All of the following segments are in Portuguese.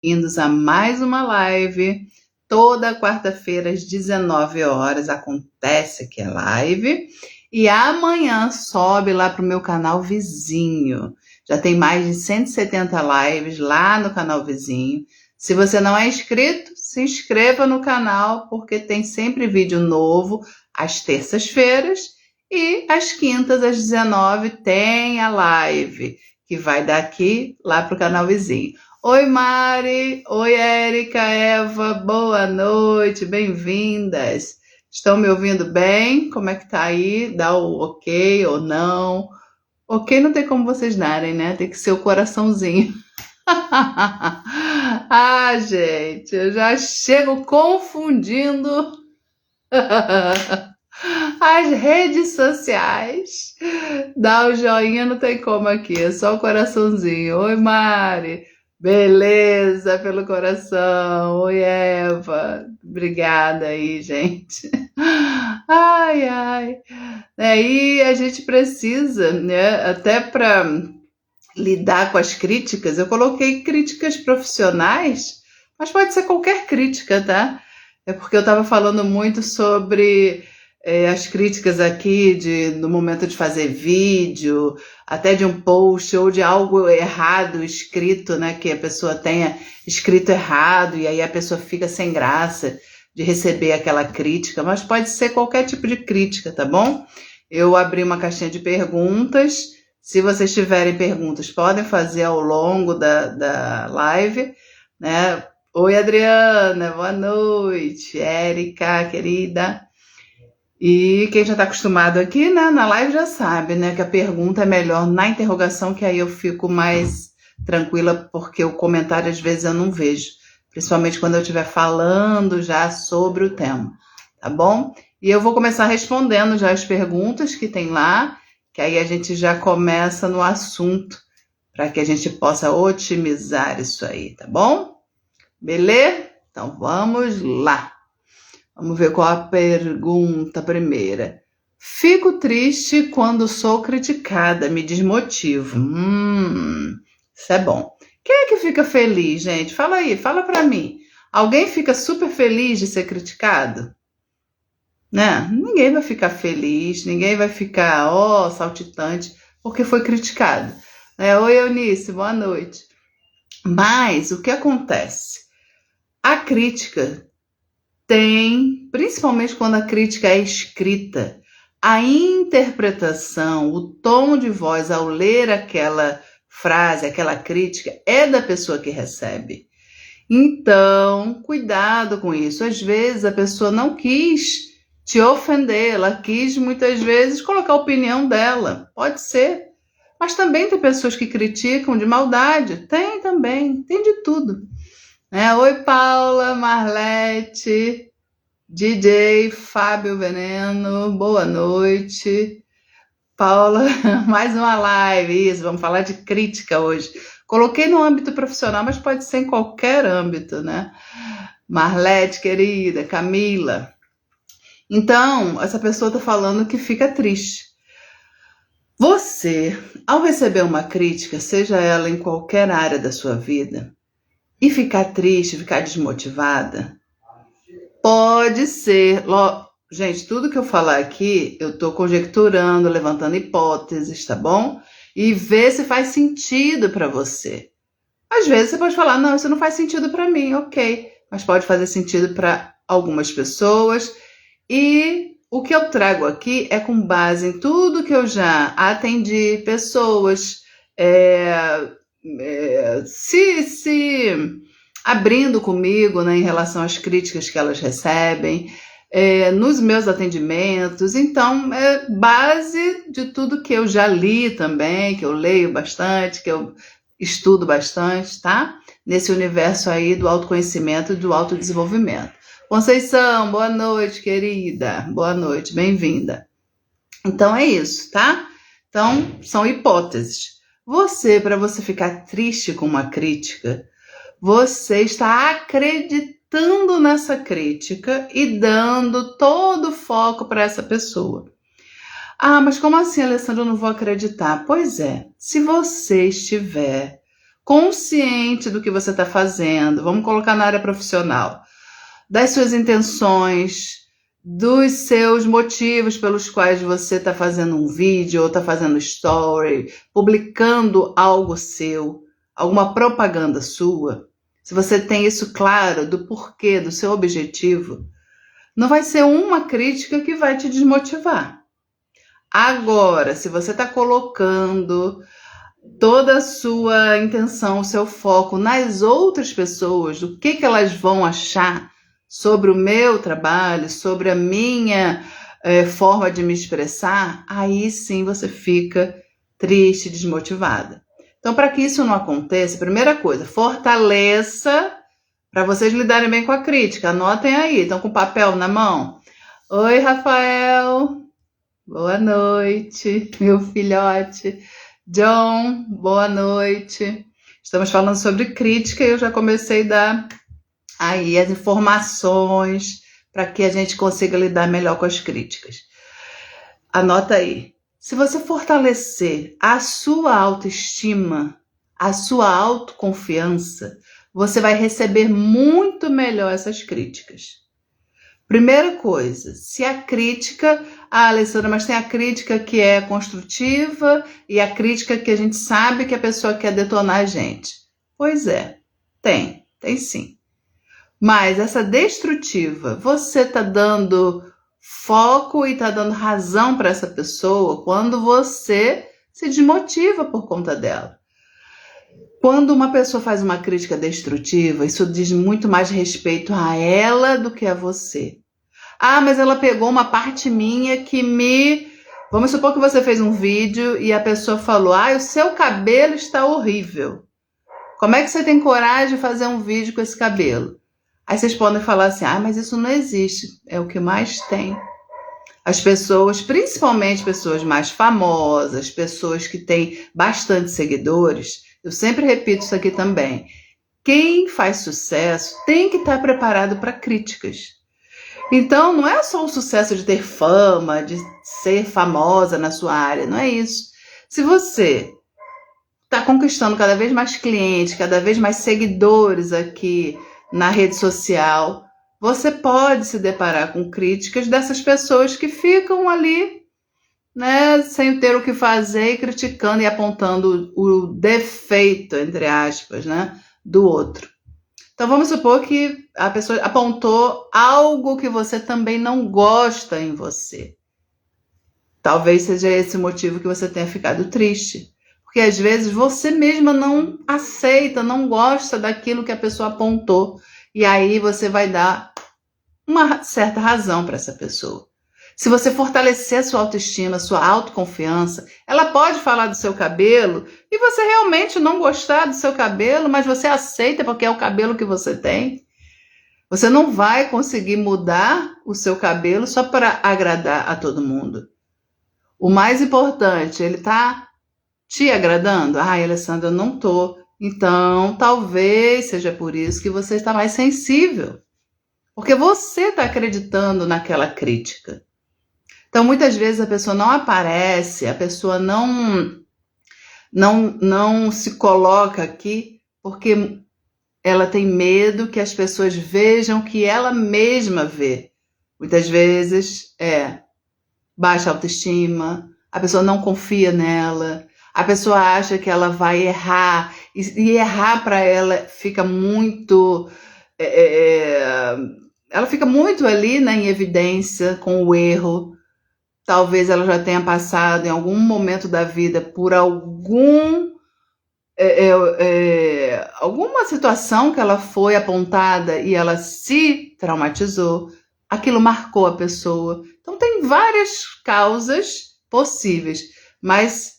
Bem-vindos a mais uma live. Toda quarta-feira às 19 horas acontece aqui a live. E amanhã sobe lá para o meu canal vizinho. Já tem mais de 170 lives lá no canal vizinho. Se você não é inscrito, se inscreva no canal, porque tem sempre vídeo novo às terças-feiras. E às quintas, às 19, tem a live, que vai daqui lá para o canal vizinho. Oi, Mari. Oi, Érica, Eva. Boa noite, bem-vindas. Estão me ouvindo bem? Como é que tá aí? Dá o ok ou não? Ok não tem como vocês darem, né? Tem que ser o coraçãozinho. Ah, gente, eu já chego confundindo as redes sociais. Dá o joinha, não tem como aqui, é só o coraçãozinho. Oi, Mari. Beleza, pelo coração. Oi, Eva. Obrigada aí, gente. Ai, ai. Aí a gente precisa, né, até para lidar com as críticas, eu coloquei críticas profissionais, mas pode ser qualquer crítica, tá? É porque eu estava falando muito sobre as críticas aqui no momento de fazer vídeo, até de um post ou de algo errado escrito, né? Que a pessoa tenha escrito errado e aí a pessoa fica sem graça de receber aquela crítica, mas pode ser qualquer tipo de crítica, tá bom? Eu abri uma caixinha de perguntas. Se vocês tiverem perguntas, podem fazer ao longo da live, né? Oi, Adriana, boa noite. Érica, querida. E quem já está acostumado aqui, né, na live já sabe, né, que a pergunta é melhor na interrogação, que aí eu fico mais tranquila, porque o comentário às vezes eu não vejo, principalmente quando eu estiver falando já sobre o tema, tá bom? E eu vou começar respondendo já as perguntas que tem lá, que aí a gente já começa no assunto, para que a gente possa otimizar isso aí, tá bom? Beleza? Então vamos lá. Vamos ver qual a pergunta primeira. Fico triste quando sou criticada, me desmotivo. Isso é bom. Quem é que fica feliz, gente? Fala aí, fala pra mim. Alguém fica super feliz de ser criticado? Né? Ninguém vai ficar feliz, ninguém vai ficar, saltitante, porque foi criticado. Oi, Eunice, boa noite. Mas o que acontece? A crítica tem, principalmente quando a crítica é escrita, a interpretação, o tom de voz ao ler aquela frase, aquela crítica, é da pessoa que recebe. Então, cuidado com isso. Às vezes a pessoa não quis te ofender, ela quis muitas vezes colocar a opinião dela. Pode ser. Mas também tem pessoas que criticam de maldade. Tem também, tem de tudo. Oi, Paula, Marlete, DJ, Fábio Veneno, boa noite. Paula, mais uma live, isso, vamos falar de crítica hoje. Coloquei no âmbito profissional, mas pode ser em qualquer âmbito, né? Marlete, querida, Camila. Então, essa pessoa está falando que fica triste. Você, ao receber uma crítica, seja ela em qualquer área da sua vida, e ficar triste, ficar desmotivada, pode ser. Gente, tudo que eu falar aqui, eu estou conjecturando, levantando hipóteses, tá bom? E ver se faz sentido para você. Às vezes você pode falar, não, isso não faz sentido para mim, ok. Mas pode fazer sentido para algumas pessoas. E o que eu trago aqui é com base em tudo que eu já atendi, pessoas se abrindo comigo, né, em relação às críticas que elas recebem, nos meus atendimentos. Então, é base de tudo que eu já li também, que eu leio bastante, que eu estudo bastante, tá? Nesse universo aí do autoconhecimento e do autodesenvolvimento. Conceição, boa noite, querida. Boa noite, bem-vinda. Então, é isso, tá? Então, são hipóteses. Para você ficar triste com uma crítica, você está acreditando nessa crítica e dando todo o foco para essa pessoa. Ah, mas como assim, Alessandra, eu não vou acreditar? Pois é, se você estiver consciente do que você está fazendo, vamos colocar na área profissional, das suas intenções, dos seus motivos pelos quais você está fazendo um vídeo ou está fazendo story, publicando algo seu, alguma propaganda sua, se você tem isso claro do porquê, do seu objetivo, não vai ser uma crítica que vai te desmotivar. Agora, se você está colocando toda a sua intenção, o seu foco nas outras pessoas, do que elas vão achar sobre o meu trabalho, sobre a minha forma de me expressar, aí sim você fica triste, desmotivada. Então, para que isso não aconteça, primeira coisa, fortaleça para vocês lidarem bem com a crítica. Anotem aí, estão com o papel na mão? Oi, Rafael. Boa noite, meu filhote. John, boa noite. Estamos falando sobre crítica e eu já comecei a dar aí as informações para que a gente consiga lidar melhor com as críticas. Anota aí. Se você fortalecer a sua autoestima, a sua autoconfiança, você vai receber muito melhor essas críticas. Primeira coisa, se a crítica... Alessandra, mas tem a crítica que é construtiva e a crítica que a gente sabe que a pessoa quer detonar a gente. Pois é, tem sim. Mas essa destrutiva, você está dando foco e está dando razão para essa pessoa quando você se desmotiva por conta dela. Quando uma pessoa faz uma crítica destrutiva, isso diz muito mais respeito a ela do que a você. Ah, mas ela pegou uma parte minha que me... Vamos supor que você fez um vídeo e a pessoa falou: ah, o seu cabelo está horrível. Como é que você tem coragem de fazer um vídeo com esse cabelo? Aí vocês podem falar assim: ah, mas isso não existe. É o que mais tem. As pessoas, principalmente pessoas mais famosas, pessoas que têm bastante seguidores, eu sempre repito isso aqui também. Quem faz sucesso tem que estar preparado para críticas. Então, não é só o sucesso de ter fama, de ser famosa na sua área, não é isso. Se você está conquistando cada vez mais clientes, cada vez mais seguidores aqui na rede social, você pode se deparar com críticas dessas pessoas que ficam ali, né, sem ter o que fazer e criticando e apontando o defeito, entre aspas, né, do outro. Então, vamos supor que a pessoa apontou algo que você também não gosta em você. Talvez seja esse o motivo que você tenha ficado triste. Porque, às vezes, você mesma não aceita, não gosta daquilo que a pessoa apontou. E aí você vai dar uma certa razão para essa pessoa. Se você fortalecer a sua autoestima, a sua autoconfiança, ela pode falar do seu cabelo e você realmente não gostar do seu cabelo, mas você aceita porque é o cabelo que você tem. Você não vai conseguir mudar o seu cabelo só para agradar a todo mundo. O mais importante, ele está te agradando? Ah, Alessandra, eu não estou. Então, talvez seja por isso que você está mais sensível. Porque você está acreditando naquela crítica. Então, muitas vezes a pessoa não aparece, a pessoa não se coloca aqui porque ela tem medo que as pessoas vejam o que ela mesma vê. Muitas vezes é baixa autoestima, a pessoa não confia nela, a pessoa acha que ela vai errar, e errar para ela fica muito... ela fica muito ali, né, em evidência com o erro. Talvez ela já tenha passado em algum momento da vida por alguma situação que ela foi apontada e ela se traumatizou. Aquilo marcou a pessoa. Então tem várias causas possíveis, mas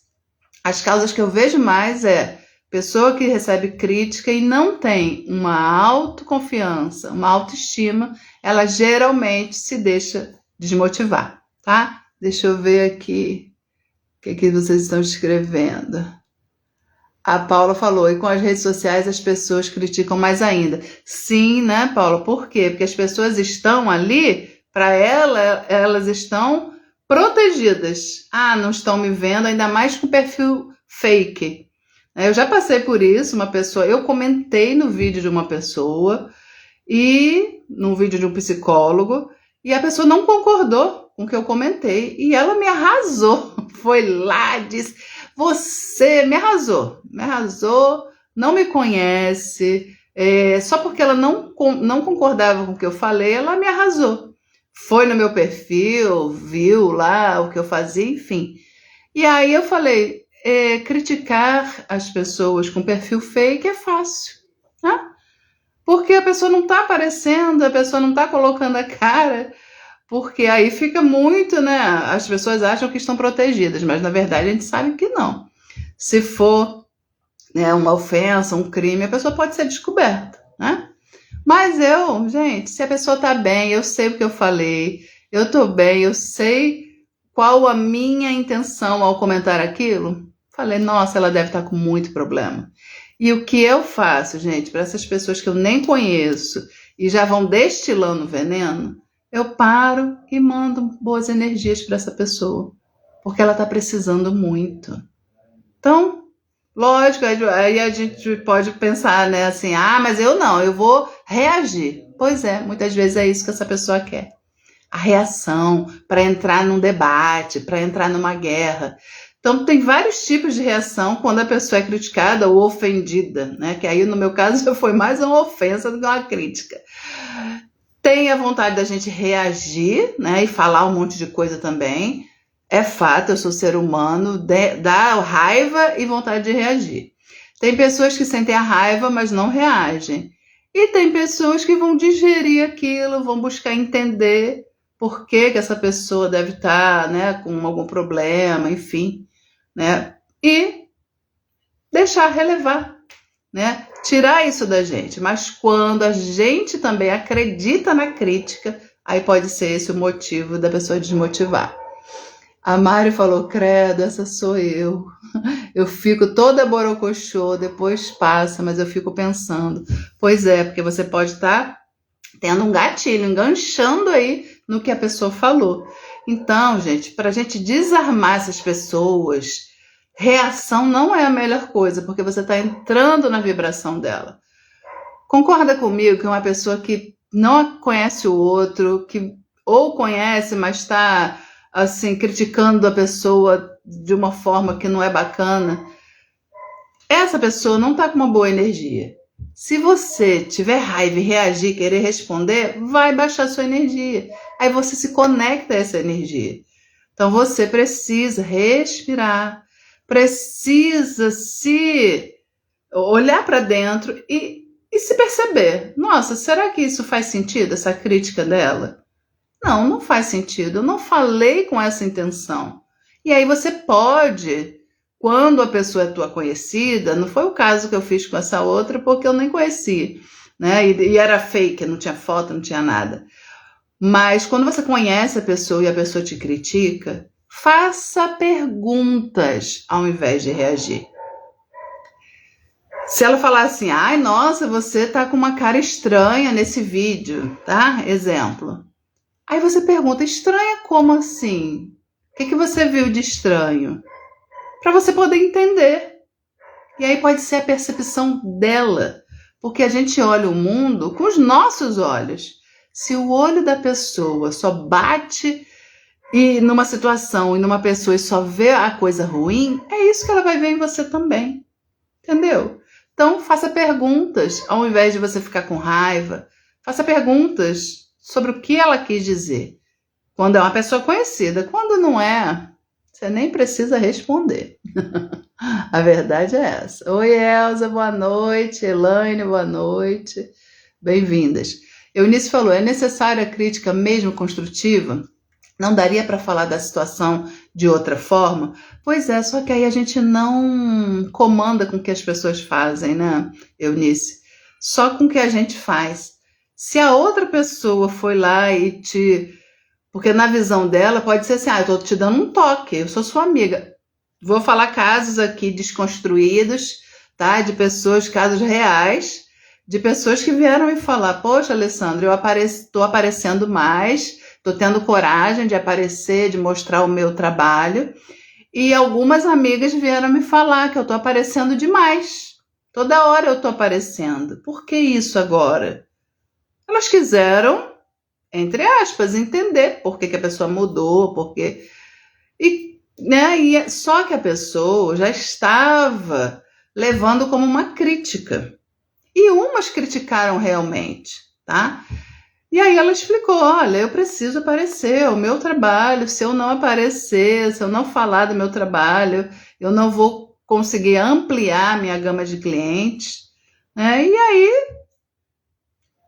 as causas que eu vejo mais é pessoa que recebe crítica e não tem uma autoconfiança, uma autoestima, ela geralmente se deixa desmotivar, tá? Deixa eu ver aqui o que vocês estão escrevendo. A Paula falou, e com as redes sociais as pessoas criticam mais ainda. Sim, né, Paula? Por quê? Porque as pessoas estão ali, para elas estão protegidas. Ah, não estão me vendo, ainda mais com perfil fake. Eu já passei por isso, eu comentei no vídeo de uma pessoa, e num vídeo de um psicólogo, e a pessoa não concordou com o que eu comentei, e ela me arrasou. Foi lá, disse, você me arrasou, não me conhece, só porque ela não concordava com o que eu falei, ela me arrasou. Foi no meu perfil, viu lá o que eu fazia, enfim. E aí eu falei, criticar as pessoas com perfil fake é fácil, né? Porque a pessoa não está aparecendo, a pessoa não está colocando a cara, porque aí fica muito, né? As pessoas acham que estão protegidas, mas na verdade a gente sabe que não. Se for, né, uma ofensa, um crime, a pessoa pode ser descoberta, né? Mas gente, se a pessoa está bem, eu sei o que eu falei, eu estou bem, eu sei qual a minha intenção ao comentar aquilo. Falei, nossa, ela deve estar com muito problema. E o que eu faço, gente, para essas pessoas que eu nem conheço e já vão destilando veneno, eu paro e mando boas energias para essa pessoa, porque ela está precisando muito. Então, lógico, aí a gente pode pensar, né, assim, mas eu vou reagir. Pois é, muitas vezes é isso que essa pessoa quer. A reação, para entrar num debate, para entrar numa guerra. Então, tem vários tipos de reação quando a pessoa é criticada ou ofendida, né? Que aí, no meu caso, já foi mais uma ofensa do que uma crítica. Tem a vontade da gente reagir, né? E falar um monte de coisa também. É fato, eu sou ser humano, dá raiva e vontade de reagir. Tem pessoas que sentem a raiva, mas não reagem. E tem pessoas que vão digerir aquilo, vão buscar entender por que essa pessoa deve estar, né, com algum problema, enfim, né? E deixar relevar, né? Tirar isso da gente. Mas quando a gente também acredita na crítica, aí pode ser esse o motivo da pessoa desmotivar. A Mari falou, credo, essa sou eu. Eu fico toda borocochô, depois passa, mas eu fico pensando. Pois é, porque você pode estar tendo um gatilho, enganchando aí no que a pessoa falou. Então, gente, para a gente desarmar essas pessoas, reação não é a melhor coisa, porque você está entrando na vibração dela. Concorda comigo que uma pessoa que não conhece o outro, que ou conhece, mas está assim, criticando a pessoa de uma forma que não é bacana, essa pessoa não está com uma boa energia. Se você tiver raiva e reagir, querer responder, vai baixar sua energia. Aí você se conecta a essa energia. Então você precisa respirar, precisa se olhar para dentro e se perceber. Nossa, será que isso faz sentido, essa crítica dela? Não, não faz sentido. Eu não falei com essa intenção. E aí você pode, quando a pessoa é tua conhecida, não foi o caso que eu fiz com essa outra, porque eu nem conhecia, né? E era fake, não tinha foto, não tinha nada. Mas quando você conhece a pessoa e a pessoa te critica, faça perguntas ao invés de reagir. Se ela falar assim, ai, nossa, você tá com uma cara estranha nesse vídeo, tá? Exemplo. Aí você pergunta, estranha como assim? O que você viu de estranho? Para você poder entender. E aí pode ser a percepção dela. Porque a gente olha o mundo com os nossos olhos. Se o olho da pessoa só bate numa situação e numa pessoa e só vê a coisa ruim, é isso que ela vai ver em você também. Entendeu? Então faça perguntas, ao invés de você ficar com raiva. Faça perguntas sobre o que ela quis dizer. Quando é uma pessoa conhecida. Quando não é, você nem precisa responder. A verdade é essa. Oi, Elza, boa noite. Elaine, boa noite. Bem-vindas. Eunice falou, é necessária a crítica mesmo construtiva? Não daria para falar da situação de outra forma? Pois é, só que aí a gente não comanda com o que as pessoas fazem, né, Eunice? Só com o que a gente faz. Se a outra pessoa foi lá e te... Porque na visão dela pode ser assim, eu tô te dando um toque, eu sou sua amiga. Vou falar casos aqui desconstruídos, tá? De pessoas, casos reais, de pessoas que vieram me falar, poxa, Alessandra, eu tô aparecendo mais, tô tendo coragem de aparecer, de mostrar o meu trabalho, E algumas amigas vieram me falar que eu tô aparecendo demais. Toda hora eu tô aparecendo. Por que isso agora? Elas quiseram, entre aspas, entender por que que a pessoa mudou, porque né, só que a pessoa já estava levando como uma crítica. E umas criticaram realmente, tá? E aí ela explicou, olha, eu preciso aparecer, o meu trabalho, se eu não aparecer, se eu não falar do meu trabalho, eu não vou conseguir ampliar minha gama de clientes, né? E aí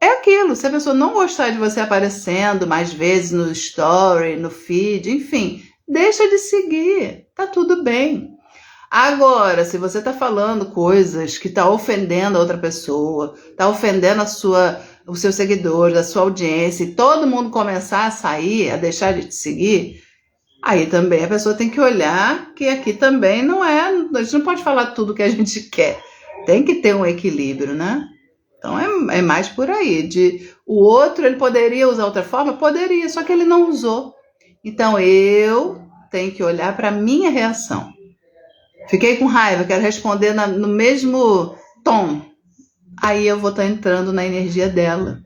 é aquilo, se a pessoa não gostar de você aparecendo mais vezes no story, no feed, enfim, deixa de seguir, tá tudo bem. Agora, se você está falando coisas que está ofendendo a outra pessoa, está ofendendo os seus seguidores, a sua audiência, e todo mundo começar a sair, a deixar de te seguir, aí também a pessoa tem que olhar que aqui também não é, a gente não pode falar tudo que a gente quer. Tem que ter um equilíbrio, né? Então é mais por aí. O outro, ele poderia usar outra forma? Poderia, só que ele não usou. Então eu tenho que olhar para a minha reação. Fiquei com raiva, quero responder no mesmo tom. Aí eu vou estar entrando na energia dela.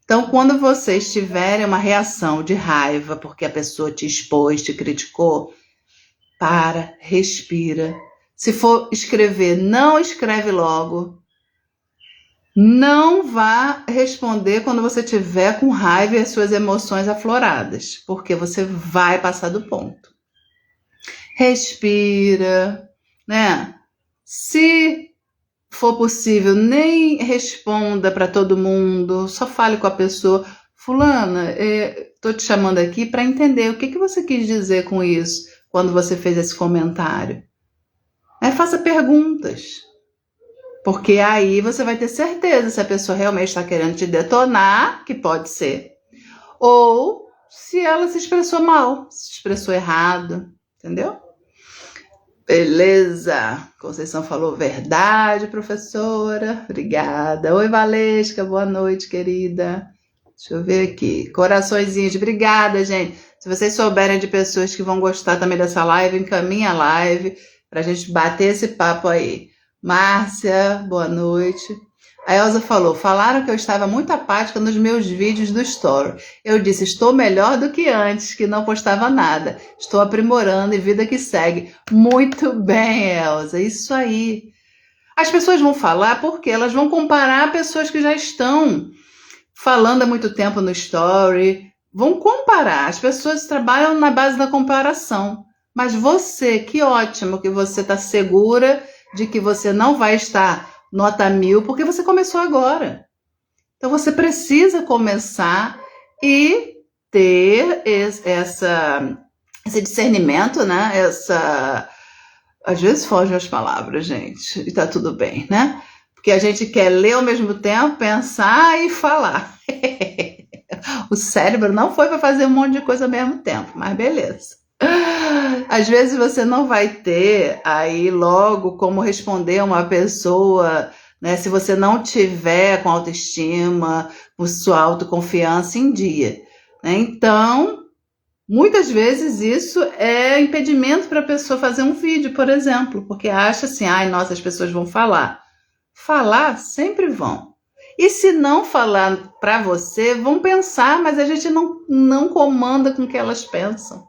Então, quando vocês tiverem uma reação de raiva porque a pessoa te expôs, te criticou, para, respira. Se for escrever, não escreve logo. Não vá responder quando você estiver com raiva e as suas emoções afloradas, porque você vai passar do ponto. Respira, né? Se for possível, nem responda para todo mundo, só fale com a pessoa. Fulana, tô te chamando aqui para entender o que você quis dizer com isso quando você fez esse comentário. Faça perguntas, porque aí você vai ter certeza se a pessoa realmente está querendo te detonar, que pode ser, ou se ela se expressou mal, se expressou errado, entendeu? Beleza, Conceição falou verdade, professora, obrigada. Oi, Valesca, boa noite, querida. Deixa eu ver aqui, coraçõezinhos, obrigada, gente. Se vocês souberem de pessoas que vão gostar também dessa live, encaminha a live pra gente bater esse papo aí. Márcia, boa noite. A Elza falou, falaram que eu estava muito apática nos meus vídeos do Story. Eu disse, estou melhor do que antes, que não postava nada. Estou aprimorando e vida que segue. Muito bem, Elza, isso aí. As pessoas vão falar porque elas vão comparar pessoas que já estão falando há muito tempo no Story. Vão comparar, as pessoas trabalham na base da comparação. Mas você, que ótimo que você está segura de que você não vai estar nota 1000, porque você começou agora. Então você precisa começar e ter esse discernimento, né? Às vezes fogem as palavras, gente, e tá tudo bem, né? Porque a gente quer ler ao mesmo tempo, pensar e falar. O cérebro não foi para fazer um monte de coisa ao mesmo tempo, mas beleza. Às vezes você não vai ter aí logo como responder uma pessoa, né, se você não tiver com autoestima, com sua autoconfiança em dia, né? Então, muitas vezes isso é impedimento para a pessoa fazer um vídeo, por exemplo, porque acha assim, ai, nossa, as pessoas vão falar. Falar sempre vão. E se não falar para você, vão pensar, mas a gente não comanda com o que elas pensam.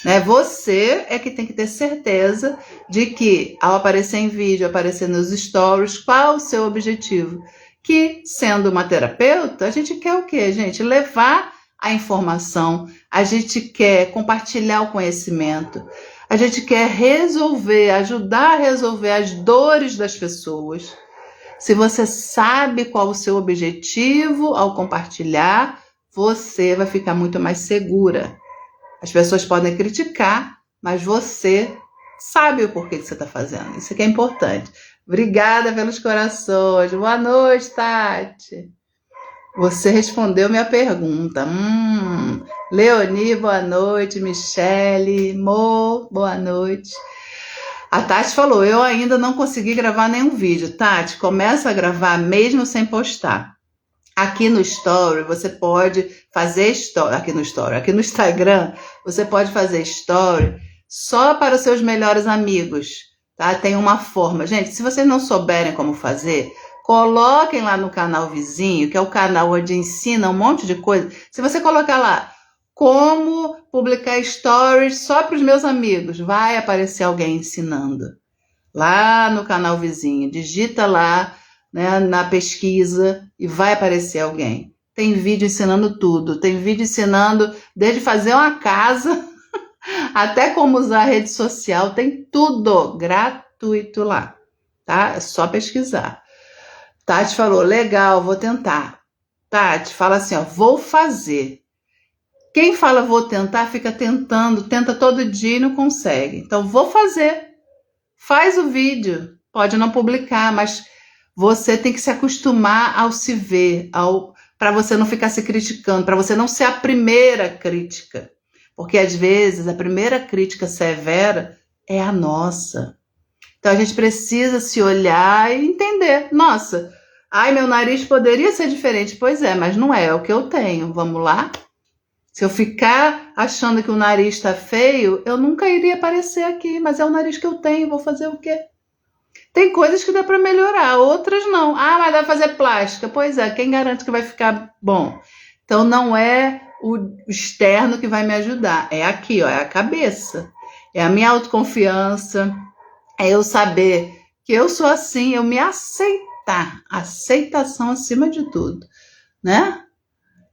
Né? Você é que tem que ter certeza de que ao aparecer em vídeo, aparecer nos stories, qual o seu objetivo? Que, sendo uma terapeuta, a gente quer o quê, gente? Levar a informação, a gente quer compartilhar o conhecimento, a gente quer resolver, ajudar a resolver as dores das pessoas. Se você sabe qual o seu objetivo ao compartilhar, você vai ficar muito mais segura. As pessoas podem criticar, mas você sabe o porquê que você está fazendo. Isso aqui é importante. Obrigada pelos corações. Boa noite, Tati. Você respondeu minha pergunta. Leoni, boa noite. Michele, Mo, boa noite. A Tati falou, eu ainda não consegui gravar nenhum vídeo. Tati, começa a gravar mesmo sem postar. Aqui no Story, você pode fazer Story. Aqui no Instagram, você pode fazer Story só para os seus melhores amigos, tá? Tem uma forma. Gente, se vocês não souberem como fazer, coloquem lá no canal vizinho, que é o canal onde ensina um monte de coisa. Se você colocar lá, como publicar stories só para os meus amigos, vai aparecer alguém ensinando. Lá no canal vizinho, digita lá, né, na pesquisa e vai aparecer alguém. Tem vídeo ensinando tudo, tem vídeo ensinando desde fazer uma casa até como usar a rede social, tem tudo gratuito lá, tá? É só pesquisar. Tati falou, legal, vou tentar. Tati fala assim, ó, vou fazer. Quem fala vou tentar, fica tentando, tenta todo dia e não consegue. Então, vou fazer. Faz o vídeo. Pode não publicar, mas você tem que se acostumar ao se ver, para você não ficar se criticando, para você não ser a primeira crítica. Porque, às vezes, a primeira crítica severa é a nossa. Então, a gente precisa se olhar e entender. Nossa, ai, meu nariz poderia ser diferente. Pois é, mas não é o que eu tenho. Vamos lá? Se eu ficar achando que o nariz está feio, eu nunca iria aparecer aqui, mas é o nariz que eu tenho, vou fazer o quê? Tem coisas que dá para melhorar, outras não. Ah, mas dá para fazer plástica. Pois é, quem garante que vai ficar bom? Então não é o externo que vai me ajudar, é aqui, ó, é a cabeça. É a minha autoconfiança, é eu saber que eu sou assim, eu me aceitar. Aceitação acima de tudo, né?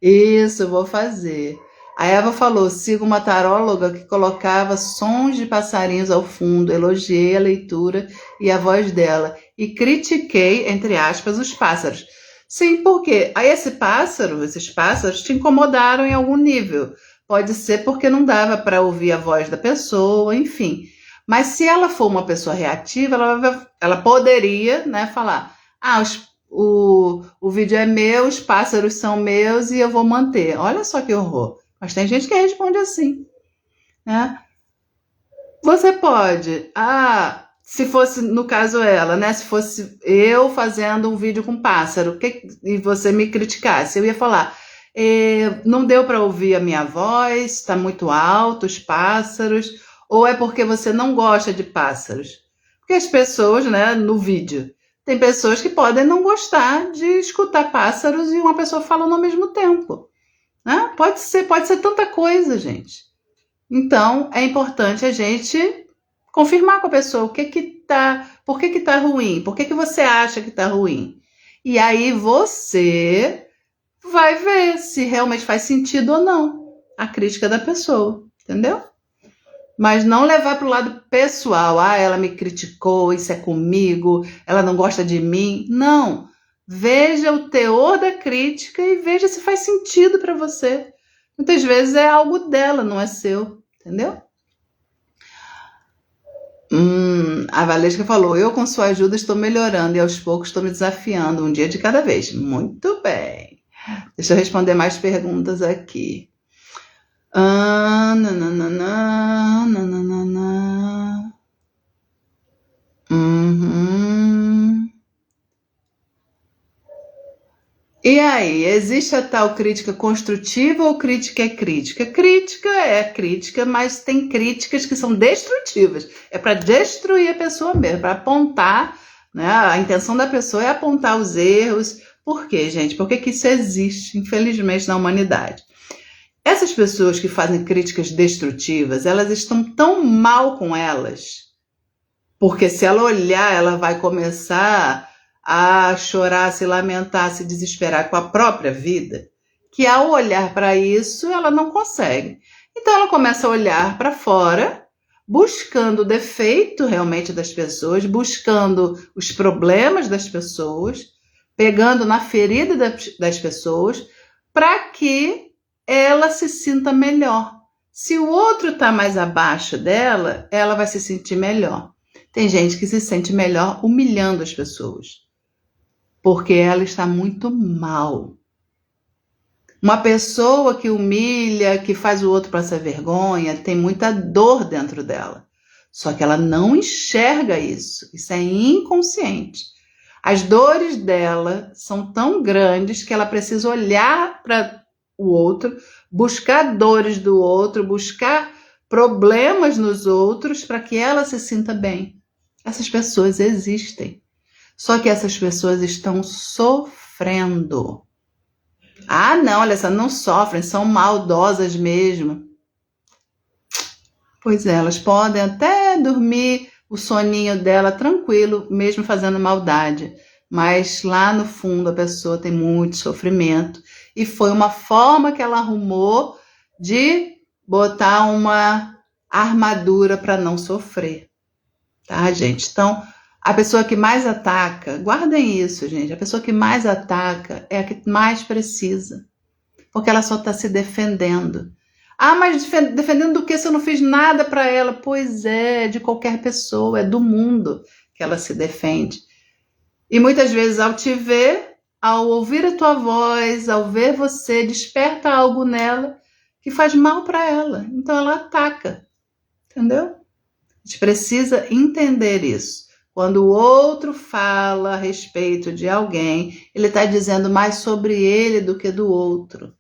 Isso, eu vou fazer. A Eva falou, sigo uma taróloga que colocava sons de passarinhos ao fundo, elogiei a leitura e a voz dela e critiquei, entre aspas, os pássaros. Sim, porque aí esses pássaros te incomodaram em algum nível. Pode ser porque não dava para ouvir a voz da pessoa, enfim. Mas se ela for uma pessoa reativa, ela poderia, né, falar, o vídeo é meu, os pássaros são meus e eu vou manter. Olha só que horror. Mas tem gente que responde assim, né? Você pode, se fosse, no caso ela, né? Se fosse eu fazendo um vídeo com pássaro e você me criticasse, eu ia falar, não deu para ouvir a minha voz, está muito alto os pássaros, ou é porque você não gosta de pássaros? Porque as pessoas, né, no vídeo, tem pessoas que podem não gostar de escutar pássaros e uma pessoa falando ao mesmo tempo. Né? Pode ser tanta coisa, gente. Então, é importante a gente confirmar com a pessoa por que tá ruim, por que você acha que tá ruim. E aí você vai ver se realmente faz sentido ou não a crítica da pessoa, entendeu? Mas não levar para o lado pessoal. Ela me criticou, isso é comigo, ela não gosta de mim. Não. Veja o teor da crítica e veja se faz sentido para você. Muitas vezes é algo dela, não é seu, entendeu? A Valesca falou, eu com sua ajuda estou melhorando e aos poucos estou me desafiando, um dia de cada vez. Muito bem. Deixa eu responder mais perguntas aqui. E aí, existe a tal crítica construtiva ou crítica é crítica? Crítica é crítica, mas tem críticas que são destrutivas. É para destruir a pessoa mesmo, para apontar, né? A intenção da pessoa é apontar os erros. Por quê, gente? Por que isso existe, infelizmente, na humanidade? Essas pessoas que fazem críticas destrutivas, elas estão tão mal com elas, porque se ela olhar, ela vai começar a chorar, a se lamentar, a se desesperar com a própria vida, que ao olhar para isso, ela não consegue. Então ela começa a olhar para fora, buscando o defeito realmente das pessoas, buscando os problemas das pessoas, pegando na ferida das pessoas, para que ela se sinta melhor. Se o outro está mais abaixo dela, ela vai se sentir melhor. Tem gente que se sente melhor humilhando as pessoas, porque ela está muito mal. Uma pessoa que humilha, que faz o outro passar vergonha, tem muita dor dentro dela. Só que ela não enxerga isso. Isso é inconsciente. As dores dela são tão grandes que ela precisa olhar para o outro, buscar dores do outro, buscar problemas nos outros para que ela se sinta bem. Essas pessoas existem. Só que essas pessoas estão sofrendo. Ah, não, Alessandra, não sofrem, são maldosas mesmo. Pois é, elas podem até dormir o soninho dela tranquilo, mesmo fazendo maldade. Mas lá no fundo a pessoa tem muito sofrimento. E foi uma forma que ela arrumou de botar uma armadura para não sofrer. Tá, gente? Então, a pessoa que mais ataca, guardem isso, gente. A pessoa que mais ataca é a que mais precisa. Porque ela só está se defendendo. Ah, mas defendendo do que se eu não fiz nada para ela? Pois é, de qualquer pessoa, é do mundo que ela se defende. E muitas vezes ao te ver, ao ouvir a tua voz, ao ver você, desperta algo nela que faz mal para ela. Então ela ataca, entendeu? A gente precisa entender isso. Quando o outro fala a respeito de alguém, ele está dizendo mais sobre ele do que do outro.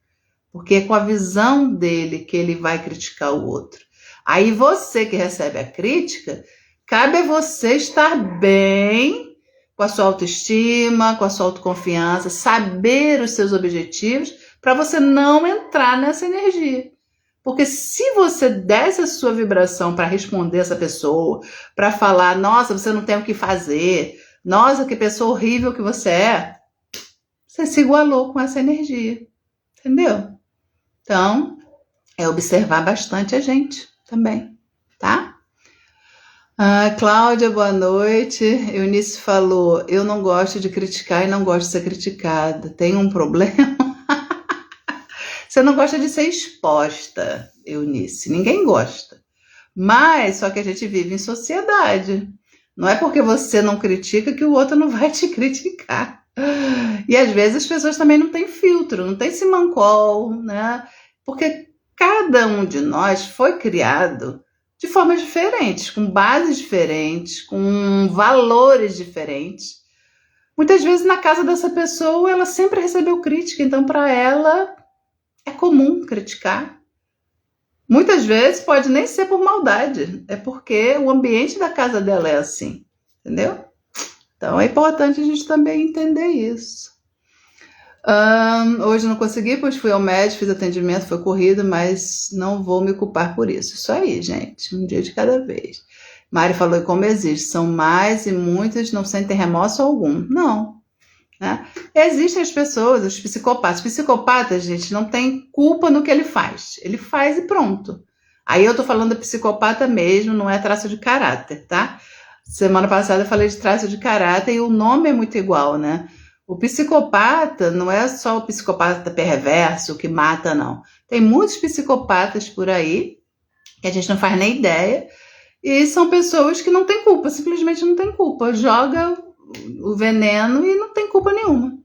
Porque é com a visão dele que ele vai criticar o outro. Aí você que recebe a crítica, cabe a você estar bem com a sua autoestima, com a sua autoconfiança, saber os seus objetivos para você não entrar nessa energia. Porque se você desse a sua vibração para responder essa pessoa, para falar, nossa, você não tem o que fazer, nossa, que pessoa horrível que você se igualou com essa energia. Entendeu? Então, é observar bastante a gente também, tá? Cláudia, boa noite. Eunice falou, eu não gosto de criticar e não gosto de ser criticada. Tem um problema? Você não gosta de ser exposta, Eunice. Ninguém gosta. Mas, só que a gente vive em sociedade. Não é porque você não critica que o outro não vai te criticar. E às vezes as pessoas também não têm filtro, não tem simancol, né? Porque cada um de nós foi criado de formas diferentes, com bases diferentes, com valores diferentes. Muitas vezes na casa dessa pessoa ela sempre recebeu crítica, então para ela é comum criticar. Muitas vezes pode nem ser por maldade, é porque o ambiente da casa dela é assim, entendeu? Então é importante a gente também entender isso. Hoje não consegui, pois fui ao médico, fiz atendimento, foi corrido, mas não vou me culpar por isso. Isso aí, gente, um dia de cada vez. Mari falou, e como existe, são mais e muitas não sentem remorso algum. Não. Né? Existem as pessoas, os psicopatas. Os psicopatas, gente, não tem culpa no que ele faz. Ele faz e pronto. Aí eu tô falando do psicopata mesmo, não é traço de caráter, tá? Semana passada eu falei de traço de caráter e o nome é muito igual, né? O psicopata não é só o psicopata perverso que mata, não. Tem muitos psicopatas por aí que a gente não faz nem ideia e são pessoas que não têm culpa, simplesmente não têm culpa. Joga o veneno e não tem culpa nenhuma,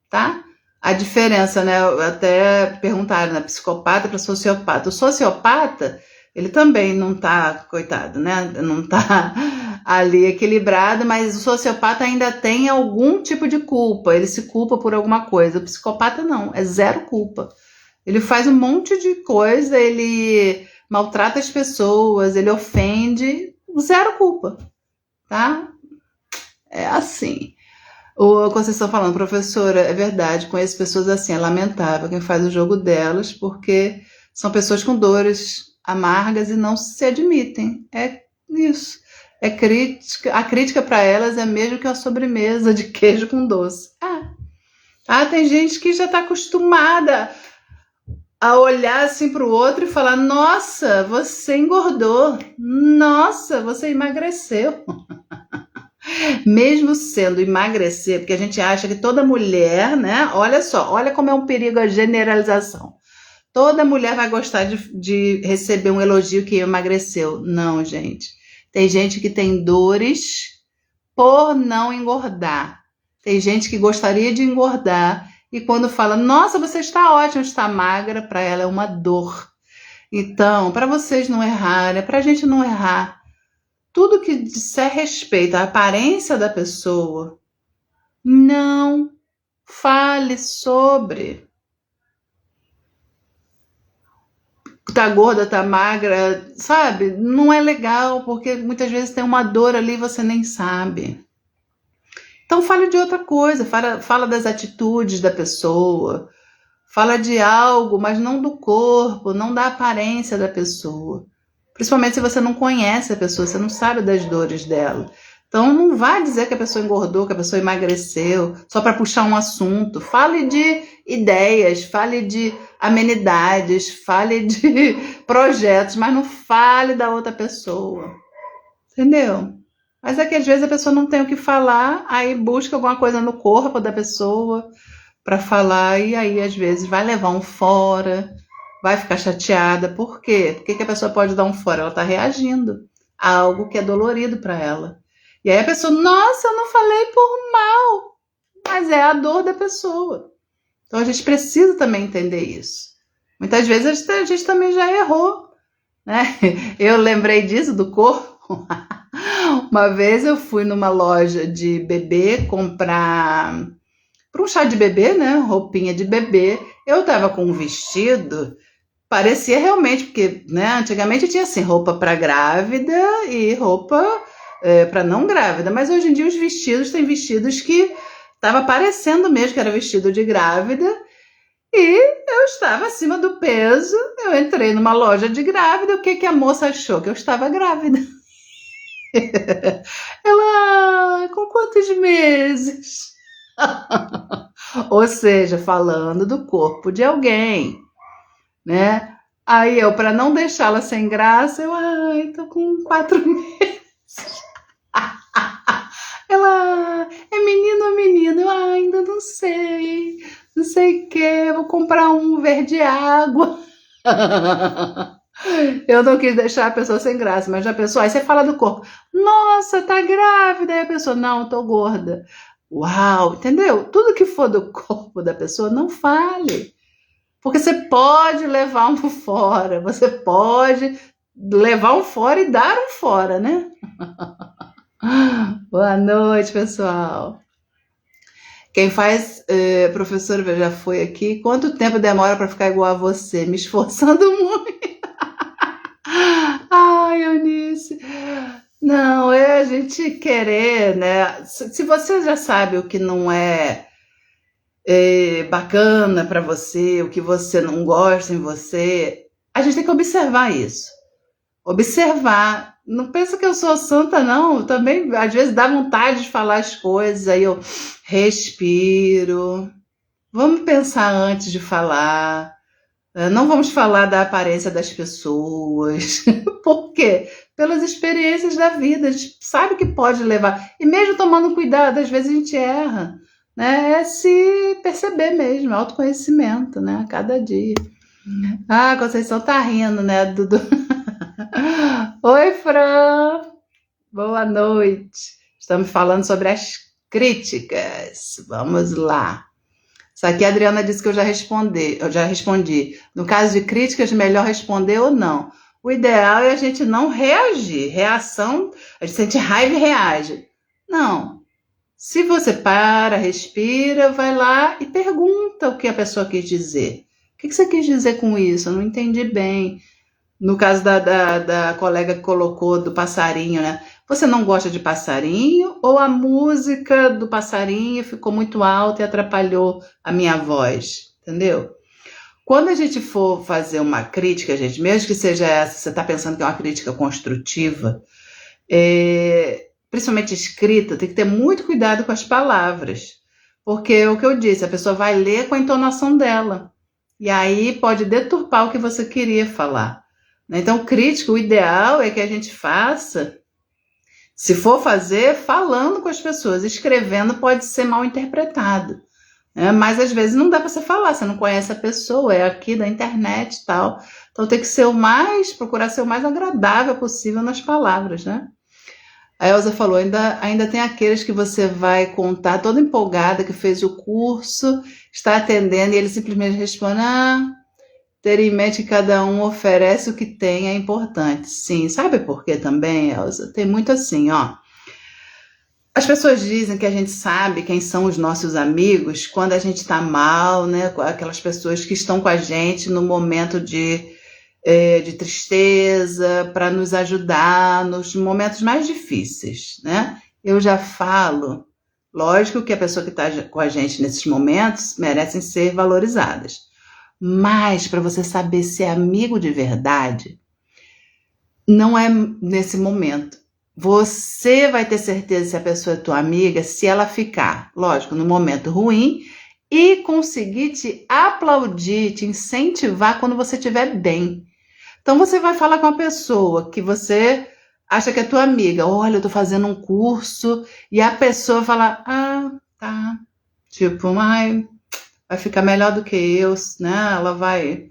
tá? A diferença, né? Até perguntaram, né? Psicopata para sociopata. O sociopata, ele também não tá, coitado, né? Não tá ali equilibrado, mas o sociopata ainda tem algum tipo de culpa. Ele se culpa por alguma coisa. O psicopata não, é zero culpa. Ele faz um monte de coisa, ele maltrata as pessoas, ele ofende, zero culpa, tá? É assim. O Conceição falando, professora, é verdade, conheço pessoas assim, é lamentável quem faz o jogo delas, porque são pessoas com dores amargas e não se admitem. É isso. É crítica. A crítica para elas é mesmo que uma sobremesa de queijo com doce. Tem gente que já está acostumada a olhar assim para o outro e falar, nossa, você engordou, nossa, você emagreceu. Mesmo sendo emagrecer, porque a gente acha que toda mulher, né? Olha só, olha como é um perigo a generalização. Toda mulher vai gostar de receber um elogio que emagreceu. Não, gente. Tem gente que tem dores por não engordar. Tem gente que gostaria de engordar e quando fala, nossa, você está ótima, está magra, para ela é uma dor. Então, para vocês não errarem, para a gente não errar, tudo que disser respeito à aparência da pessoa, não fale sobre. tá gorda, tá magra, sabe? Não é legal, porque muitas vezes tem uma dor ali e você nem sabe. Então fale de outra coisa, fala das atitudes da pessoa, fala de algo, mas não do corpo, não da aparência da pessoa. Principalmente se você não conhece a pessoa, você não sabe das dores dela. Então não vá dizer que a pessoa engordou, que a pessoa emagreceu, só para puxar um assunto. Fale de ideias, fale de amenidades, fale de projetos, mas não fale da outra pessoa. Entendeu? Mas é que às vezes a pessoa não tem o que falar, aí busca alguma coisa no corpo da pessoa para falar, e aí às vezes vai levar um fora, vai ficar chateada. Por quê? Por que que a pessoa pode dar um fora? Ela está reagindo a algo que é dolorido para ela. E aí a pessoa, nossa, eu não falei por mal, mas é a dor da pessoa. Então a gente precisa também entender isso. Muitas vezes a gente também já errou, né? Eu lembrei disso do corpo. Uma vez eu fui numa loja de bebê comprar para um chá de bebê, né? Roupinha de bebê. Eu tava com um vestido, parecia realmente, porque, né, antigamente tinha assim, roupa para grávida e roupa para não grávida, mas hoje em dia os vestidos, tem vestidos que tava parecendo mesmo que era vestido de grávida, e eu estava acima do peso. Eu entrei numa loja de grávida, o que que a moça achou? Que eu estava grávida. Ela, com quantos meses? Ou seja, falando do corpo de alguém, né? Aí eu, para não deixá-la sem graça, eu, ai, tô com 4 meses. Ela, é menino ou menino? Eu, ainda não sei, não sei o que, vou comprar um verde água. Eu não quis deixar a pessoa sem graça, mas já pensou? Aí você fala do corpo, nossa, tá grávida. Aí a pessoa, não, tô gorda. Uau, entendeu? Tudo que for do corpo da pessoa, não fale. Porque você pode levar um fora, você pode levar um fora e dar um fora, né? Boa noite, pessoal. Quem faz, professor, já foi aqui. Quanto tempo demora para ficar igual a você? Me esforçando muito. Ai, Eunice. Não, é a gente querer, né? Se você já sabe o que não é bacana para você, o que você não gosta em você, a gente tem que observar isso. Observar. Não pensa que eu sou santa, não. Também, às vezes, dá vontade de falar as coisas, aí eu respiro. Vamos pensar antes de falar. Não vamos falar da aparência das pessoas. Por quê? Pelas experiências da vida. A gente sabe que pode levar. E mesmo tomando cuidado, às vezes a gente erra. Né? É se perceber mesmo, autoconhecimento, né? A cada dia. Ah, a Conceição tá rindo, né, Dudu? Oi, Fran! Boa noite. Estamos falando sobre as críticas. Vamos lá. Isso aqui a Adriana disse que eu já respondi. No caso de críticas, melhor responder ou não. O ideal é a gente não reagir. Reação, a gente sente raiva e reage. Não. Se você para, respira, vai lá e pergunta o que a pessoa quis dizer. O que você quis dizer com isso? Eu não entendi bem. No caso da colega que colocou do passarinho, né? Você não gosta de passarinho ou a música do passarinho ficou muito alta e atrapalhou a minha voz? Entendeu? Quando a gente for fazer uma crítica, gente, mesmo que seja essa, você está pensando que é uma crítica construtiva, principalmente escrita, tem que ter muito cuidado com as palavras. Porque é o que eu disse, a pessoa vai ler com a entonação dela. E aí pode deturpar o que você queria falar. Então, crítica, o ideal é que a gente faça, se for fazer, falando com as pessoas. Escrevendo pode ser mal interpretado. Mas às vezes não dá para você falar, você não conhece a pessoa, é aqui da internet e tal. Então tem que ser procurar ser o mais agradável possível nas palavras, né? A Elza falou, ainda tem aqueles que você vai contar toda empolgada, que fez o curso, está atendendo, e ele simplesmente responde, ter em mente que cada um oferece o que tem é importante. Sim, sabe por quê também, Elza? Tem muito assim, ó. As pessoas dizem que a gente sabe quem são os nossos amigos quando a gente está mal, né? Aquelas pessoas que estão com a gente no momento de de tristeza, para nos ajudar nos momentos mais difíceis, né? Eu já falo, lógico que a pessoa que está com a gente nesses momentos merecem ser valorizadas, mas para você saber se é amigo de verdade, não é nesse momento. Você vai ter certeza se a pessoa é tua amiga se ela ficar, lógico, no momento ruim e conseguir te aplaudir, te incentivar quando você estiver bem. Então você vai falar com a pessoa que você acha que é tua amiga. Olha, eu tô fazendo um curso e a pessoa fala, ah, tá. Tipo, vai ficar melhor do que eu, né? Ela vai.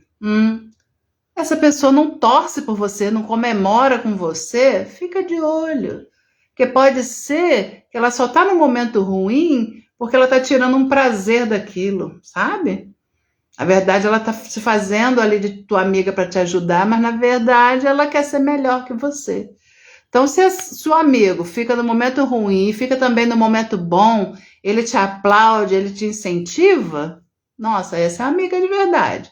Essa pessoa não torce por você, não comemora com você, fica de olho. Porque pode ser que ela só tá no momento ruim porque ela tá tirando um prazer daquilo, sabe? Na verdade, ela tá se fazendo ali de tua amiga para te ajudar, mas na verdade ela quer ser melhor que você. Então, se seu amigo fica no momento ruim e fica também no momento bom, ele te aplaude, ele te incentiva, nossa, essa é a amiga de verdade.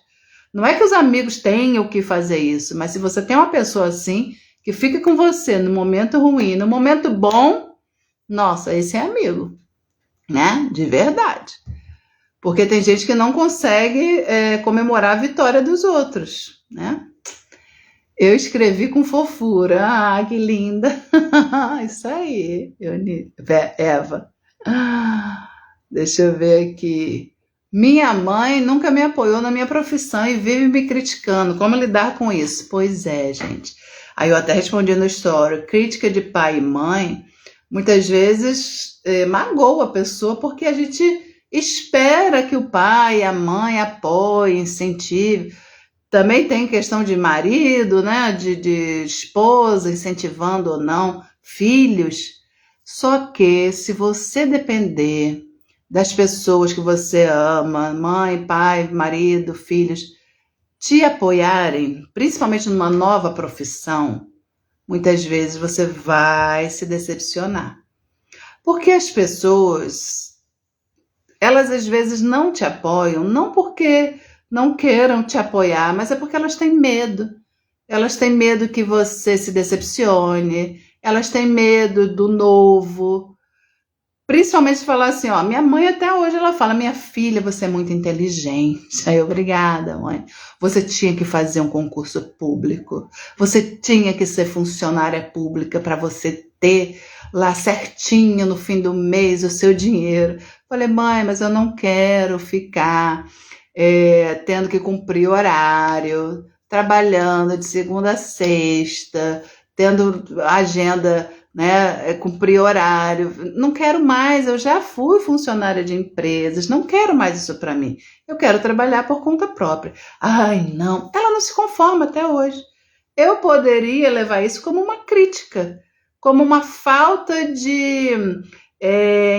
Não é que os amigos tenham que fazer isso, mas se você tem uma pessoa assim, que fica com você no momento ruim, no momento bom, nossa, esse é amigo, né? De verdade. Porque tem gente que não consegue comemorar a vitória dos outros, né? Eu escrevi com fofura. Ah, que linda. Isso aí, Eva. Deixa eu ver aqui. Minha mãe nunca me apoiou na minha profissão e vive me criticando. Como lidar com isso? Pois é, gente. Aí eu até respondi no story. Crítica de pai e mãe, muitas vezes magoa a pessoa porque a gente espera que o pai e a mãe apoiem, incentivem. Também tem questão de marido, né? De esposa, incentivando ou não, filhos. Só que se você depender das pessoas que você ama, mãe, pai, marido, filhos, te apoiarem, principalmente numa nova profissão, muitas vezes você vai se decepcionar. Porque as pessoas, elas às vezes não te apoiam, não porque não queiram te apoiar, mas é porque elas têm medo. Elas têm medo que você se decepcione, elas têm medo do novo. Principalmente falar assim, ó, minha mãe até hoje ela fala, minha filha, você é muito inteligente. Aí, obrigada, mãe. Você tinha que fazer um concurso público. Você tinha que ser funcionária pública para você ter lá certinho no fim do mês o seu dinheiro. Falei, mãe, mas eu não quero ficar tendo que cumprir horário, trabalhando de segunda a sexta, tendo agenda, né, cumprir horário. Não quero mais, eu já fui funcionária de empresas, não quero mais isso para mim. Eu quero trabalhar por conta própria. Ai, não. Ela não se conforma até hoje. Eu poderia levar isso como uma crítica, como uma falta de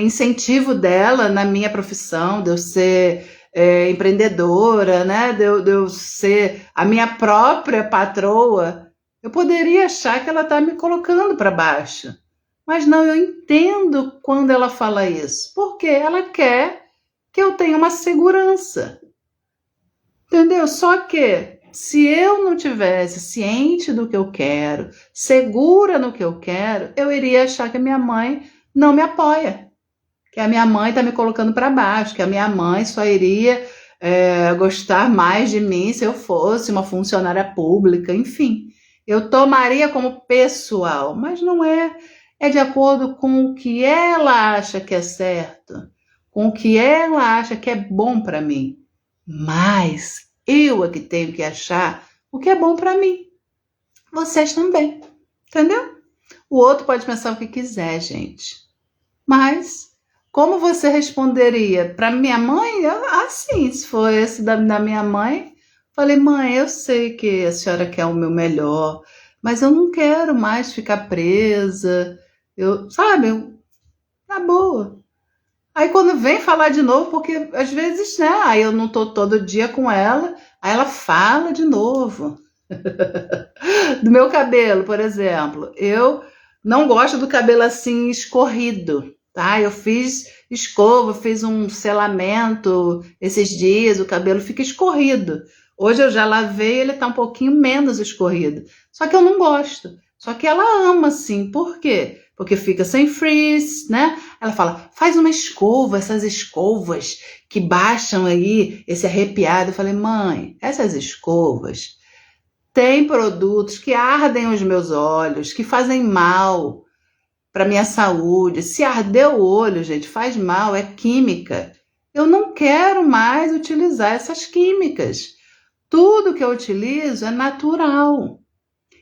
incentivo dela na minha profissão, de eu ser empreendedora, né? De eu ser a minha própria patroa. Eu poderia achar que ela está me colocando para baixo. Mas não, eu entendo quando ela fala isso. Porque ela quer que eu tenha uma segurança. Entendeu? Só que se eu não tivesse ciente do que eu quero, segura no que eu quero, eu iria achar que a minha mãe não me apoia. Que a minha mãe está me colocando para baixo, que a minha mãe só iria gostar mais de mim se eu fosse uma funcionária pública, enfim. Eu tomaria como pessoal, mas não é. É de acordo com o que ela acha que é certo, com o que ela acha que é bom para mim. Mas eu é que tenho que achar o que é bom para mim. Vocês também, entendeu? O outro pode pensar o que quiser, gente. Mas como você responderia para minha mãe? Assim, se for esse da minha mãe, falei, mãe, eu sei que a senhora quer o meu melhor, mas eu não quero mais ficar presa. Sabe, na boa. Aí quando vem falar de novo, porque às vezes, né, aí eu não tô todo dia com ela, aí ela fala de novo. Do meu cabelo, por exemplo, eu não gosto do cabelo assim escorrido, tá? Eu fiz escova, fiz um selamento esses dias, o cabelo fica escorrido. Hoje eu já lavei, ele tá um pouquinho menos escorrido. Só que eu não gosto. Só que ela ama, sim. Por quê? Porque fica sem frizz, né? Ela fala, faz uma escova, essas escovas que baixam aí esse arrepiado. Eu falei, mãe, essas escovas têm produtos que ardem os meus olhos, que fazem mal para minha saúde. Se arder o olho, gente, faz mal, é química. Eu não quero mais utilizar essas químicas. Tudo que eu utilizo é natural.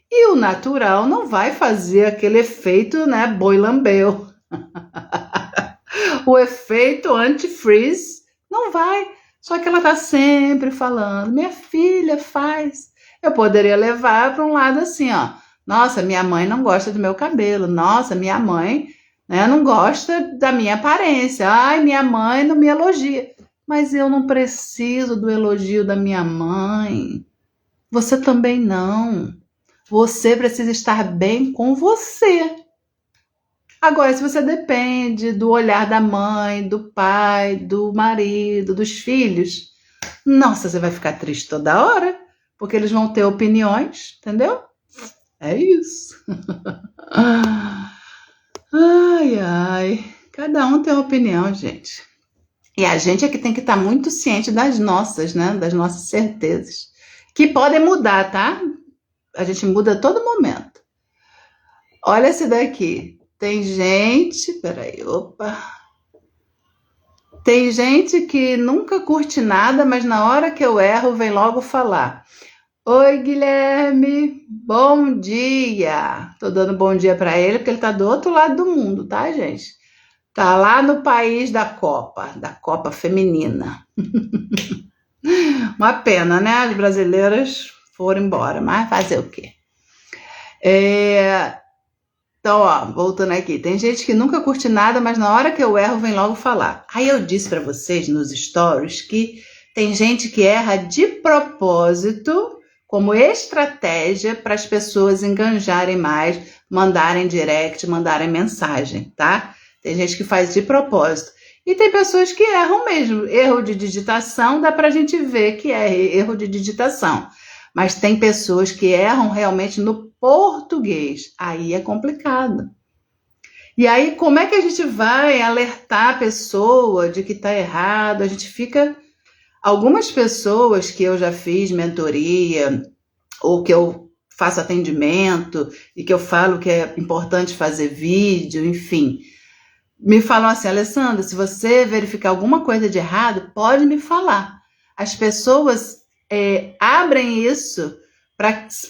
E o natural não vai fazer aquele efeito, né, boi lambeu. O efeito anti-freeze não vai. Só que ela tá sempre falando, minha filha, faz. Eu poderia levar para um lado assim, ó. Nossa, minha mãe não gosta do meu cabelo. Nossa, minha mãe, né, não gosta da minha aparência. Ai, minha mãe não me elogia. Mas eu não preciso do elogio da minha mãe. Você também não. Você precisa estar bem com você. Agora, se você depende do olhar da mãe, do pai, do marido, dos filhos, nossa, você vai ficar triste toda hora, porque eles vão ter opiniões, entendeu? É isso. Ai, ai. Cada um tem uma opinião, gente. E a gente é que tem que estar muito ciente das nossas, né? Das nossas certezas. Que podem mudar, tá? A gente muda a todo momento. Olha esse daqui. Tem gente. Peraí, opa. Tem gente que nunca curte nada, mas na hora que eu erro, vem logo falar. Oi, Guilherme. Bom dia. Tô dando bom dia para ele, porque ele tá do outro lado do mundo, tá, gente? Tá lá no país da Copa Feminina. Uma pena, né? As brasileiras foram embora, mas fazer o quê? Então, ó, voltando aqui. Tem gente que nunca curte nada, mas na hora que eu erro, vem logo falar. Aí eu disse pra vocês nos stories que tem gente que erra de propósito, como estratégia para as pessoas enganjarem mais, mandarem direct, mandarem mensagem, tá? Tem gente que faz de propósito. E tem pessoas que erram mesmo. Erro de digitação, dá pra gente ver que é erro de digitação. Mas tem pessoas que erram realmente no português. Aí é complicado. E aí, como é que a gente vai alertar a pessoa de que está errado? A gente fica... Algumas pessoas que eu já fiz mentoria, ou que eu faço atendimento, e que eu falo que é importante fazer vídeo, enfim, me falam assim, Alessandra, se você verificar alguma coisa de errado, pode me falar. As pessoas abrem isso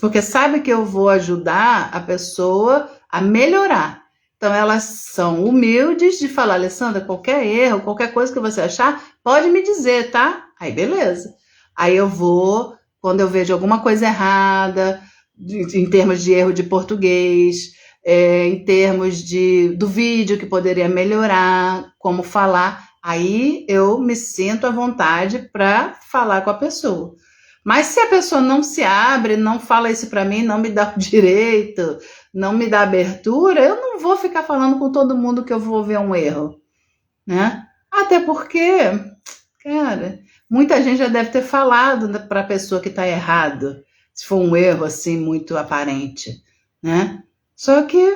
porque sabe que eu vou ajudar a pessoa a melhorar. Então elas são humildes de falar, Alessandra, qualquer erro, qualquer coisa que você achar, pode me dizer, tá? Aí beleza. Aí eu vou, quando eu vejo alguma coisa errada, em termos de erro de português, em termos do vídeo que poderia melhorar, como falar, aí eu me sinto à vontade para falar com a pessoa. Mas se a pessoa não se abre, não fala isso para mim, não me dá o direito, não me dá abertura, eu não vou ficar falando com todo mundo que eu vou ver um erro, né? Até porque, cara, muita gente já deve ter falado para a pessoa que está errado, se for um erro assim muito aparente, né? Só que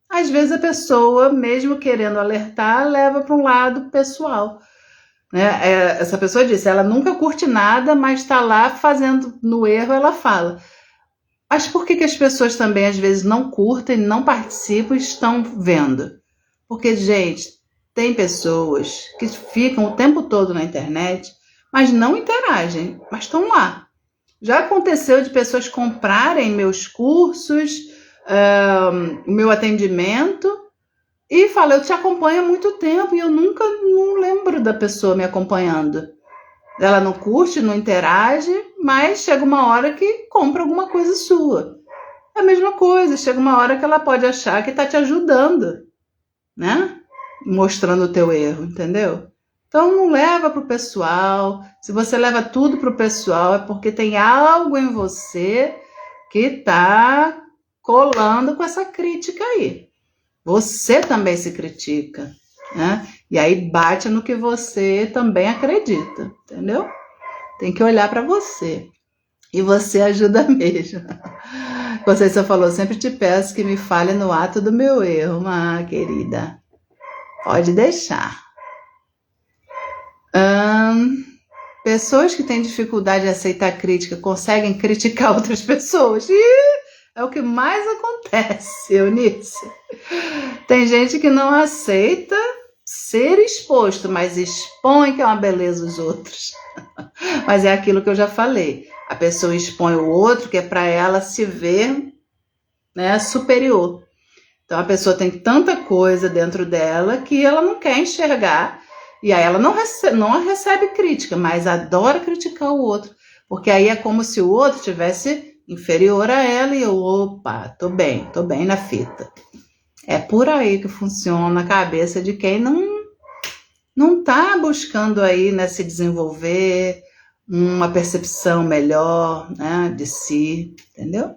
às vezes a pessoa, mesmo querendo alertar, leva para um lado pessoal. Né? Essa pessoa disse, ela nunca curte nada, mas está lá fazendo no erro, ela fala. Mas por que as pessoas também às vezes não curtem, não participam e estão vendo? Porque, gente, tem pessoas que ficam o tempo todo na internet, mas não interagem, mas estão lá. Já aconteceu de pessoas comprarem meus cursos, o meu atendimento, e fala, eu te acompanho há muito tempo e eu nunca não lembro da pessoa me acompanhando. Ela não curte, não interage, mas chega uma hora que compra alguma coisa sua. É a mesma coisa, chega uma hora que ela pode achar que está te ajudando, né? Mostrando o teu erro, entendeu? Então não leva pro pessoal. Se você leva tudo pro pessoal, é porque tem algo em você que tá colando com essa crítica aí. Você também se critica, né? E aí bate no que você também acredita, entendeu? Tem que olhar para você. E você ajuda mesmo. Você só falou, sempre te peço que me fale no ato do meu erro, querida. Pode deixar. Pessoas que têm dificuldade de aceitar crítica conseguem criticar outras pessoas. É o que mais acontece, Eunice. Tem gente que não aceita ser exposto, mas expõe que é uma beleza os outros. Mas é aquilo que eu já falei. A pessoa expõe o outro, que é para ela se ver, né, superior. Então a pessoa tem tanta coisa dentro dela que ela não quer enxergar. E aí ela não recebe crítica, mas adora criticar o outro. Porque aí é como se o outro tivesse inferior a ela e eu, opa, tô bem na fita. É por aí que funciona a cabeça de quem não tá buscando aí, né, se desenvolver, uma percepção melhor, né, de si, entendeu?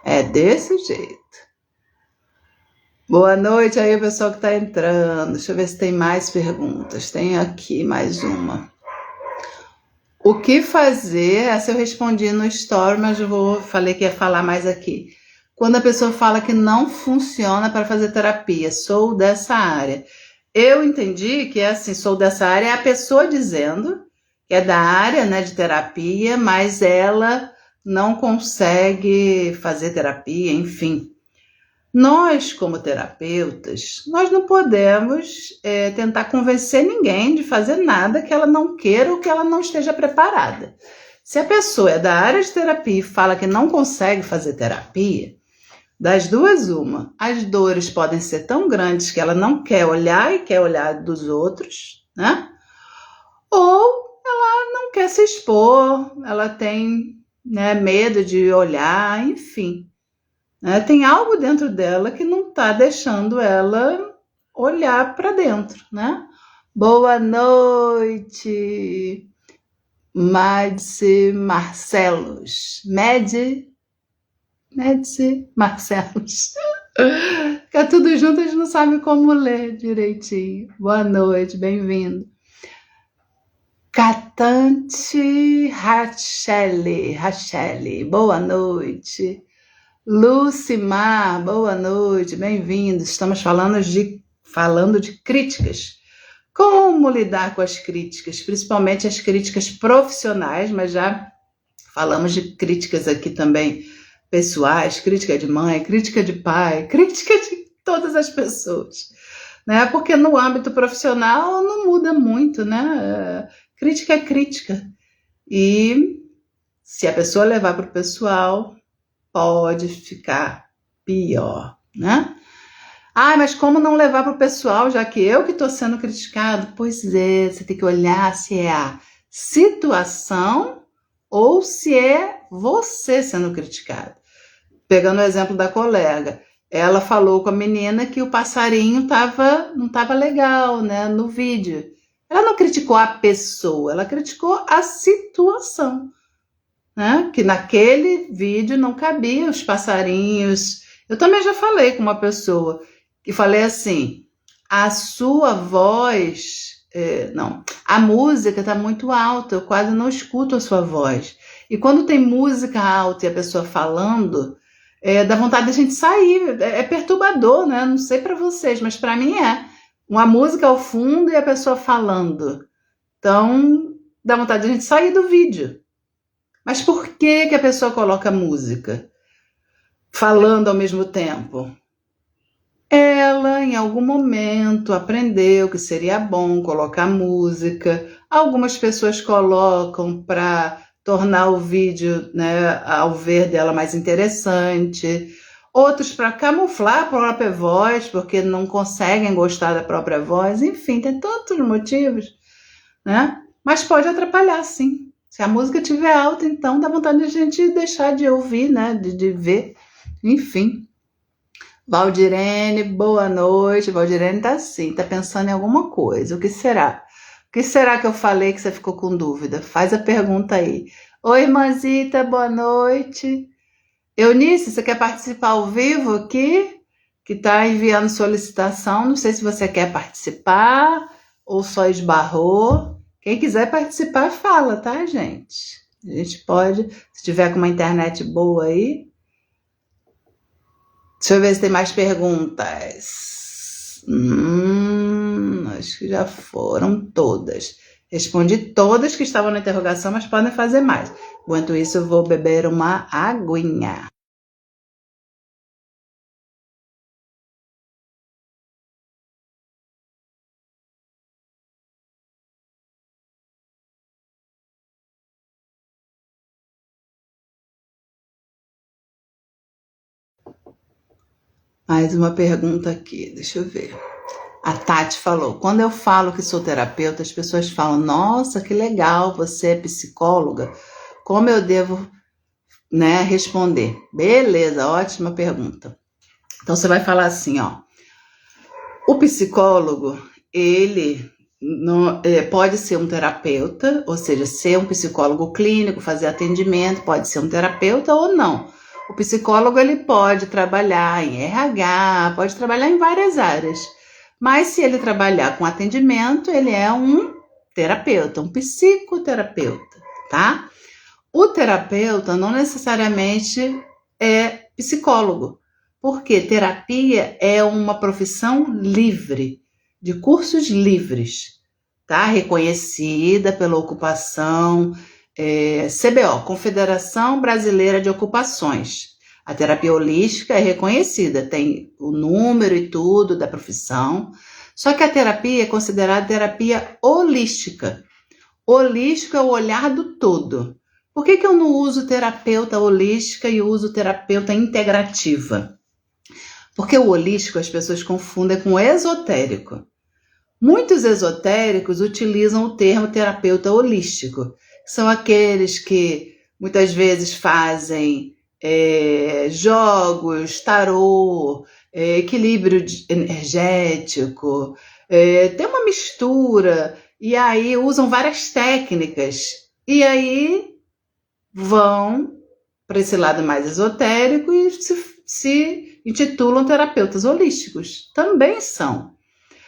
É desse jeito. Boa noite aí, pessoal que está entrando. Deixa eu ver se tem mais perguntas. Tem aqui mais uma. O que fazer? Essa eu respondi no story, mas falei que ia falar mais aqui. Quando a pessoa fala que não funciona para fazer terapia, sou dessa área. Eu entendi que é assim, sou dessa área, é a pessoa dizendo que é da área, né, de terapia, mas ela não consegue fazer terapia, enfim. Nós, como terapeutas, nós não podemos tentar convencer ninguém de fazer nada que ela não queira ou que ela não esteja preparada. Se a pessoa é da área de terapia e fala que não consegue fazer terapia, das duas uma, as dores podem ser tão grandes que ela não quer olhar e quer olhar dos outros, né? Ou ela não quer se expor, ela tem, né, medo de olhar, enfim. Tem algo dentro dela que não está deixando ela olhar para dentro, né? Boa noite, Madse Marcelos. Madse Marcelos. Fica tudo junto, a gente não sabe como ler direitinho. Boa noite, bem-vindo. Catante Rachele, boa noite. Lucimar, boa noite, bem-vindos. Estamos falando de críticas. Como lidar com as críticas, principalmente as críticas profissionais, mas já falamos de críticas aqui também pessoais, crítica de mãe, crítica de pai, crítica de todas as pessoas, né? Porque no âmbito profissional não muda muito, né? Crítica é crítica. E se a pessoa levar para o pessoal, pode ficar pior, né? Mas como não levar para o pessoal, já que eu que estou sendo criticado? Pois é, você tem que olhar se é a situação ou se é você sendo criticado. Pegando o exemplo da colega, ela falou com a menina que o passarinho não estava legal, né, no vídeo. Ela não criticou a pessoa, ela criticou a situação. Né? Que naquele vídeo não cabia os passarinhos. Eu também já falei com uma pessoa e falei assim, a sua voz, a música está muito alta, eu quase não escuto a sua voz. E quando tem música alta e a pessoa falando, dá vontade de a gente sair, é perturbador, né? Não sei para vocês, mas para mim é. Uma música ao fundo e a pessoa falando. Então, dá vontade de a gente sair do vídeo. Mas por que a pessoa coloca música falando ao mesmo tempo? Ela, em algum momento, aprendeu que seria bom colocar música. Algumas pessoas colocam para tornar o vídeo, né, ao ver dela mais interessante. Outros para camuflar a própria voz, porque não conseguem gostar da própria voz. Enfim, tem tantos motivos, né? Mas pode atrapalhar, sim. Se a música estiver alta, então dá vontade de a gente deixar de ouvir, né? De ver. Enfim. Valdirene, boa noite. Valdirene tá assim, tá pensando em alguma coisa. O que será? O que será que eu falei que você ficou com dúvida? Faz a pergunta aí. Oi, irmãzita, boa noite. Eunice, você quer participar ao vivo aqui? Que tá enviando solicitação. Não sei se você quer participar ou só esbarrou. Quem quiser participar, fala, tá, gente? A gente pode, se tiver com uma internet boa aí. Deixa eu ver se tem mais perguntas. Acho que já foram todas. Respondi todas que estavam na interrogação, mas podem fazer mais. Enquanto isso, eu vou beber uma aguinha. Mais uma pergunta aqui, deixa eu ver. A Tati falou: quando eu falo que sou terapeuta, as pessoas falam: nossa, que legal, você é psicóloga. Como eu devo, né, responder? Beleza, ótima pergunta. Então você vai falar assim, ó. O psicólogo, ele pode ser um terapeuta, ou seja, ser um psicólogo clínico, fazer atendimento, pode ser um terapeuta ou não. O psicólogo, ele pode trabalhar em RH, pode trabalhar em várias áreas. Mas se ele trabalhar com atendimento, ele é um terapeuta, um psicoterapeuta, tá? O terapeuta não necessariamente é psicólogo, porque terapia é uma profissão livre, de cursos livres, tá? Reconhecida pela ocupação CBO, Confederação Brasileira de Ocupações. A terapia holística é reconhecida, tem o número e tudo da profissão, só que a terapia é considerada terapia holística. Holístico é o olhar do todo. Por que eu não uso terapeuta holística e uso terapeuta integrativa? Porque o holístico as pessoas confundem com o esotérico. Muitos esotéricos utilizam o termo terapeuta holístico. São aqueles que muitas vezes fazem jogos, tarô, equilíbrio energético, tem uma mistura, e aí usam várias técnicas. E aí vão para esse lado mais esotérico e se intitulam terapeutas holísticos. Também são.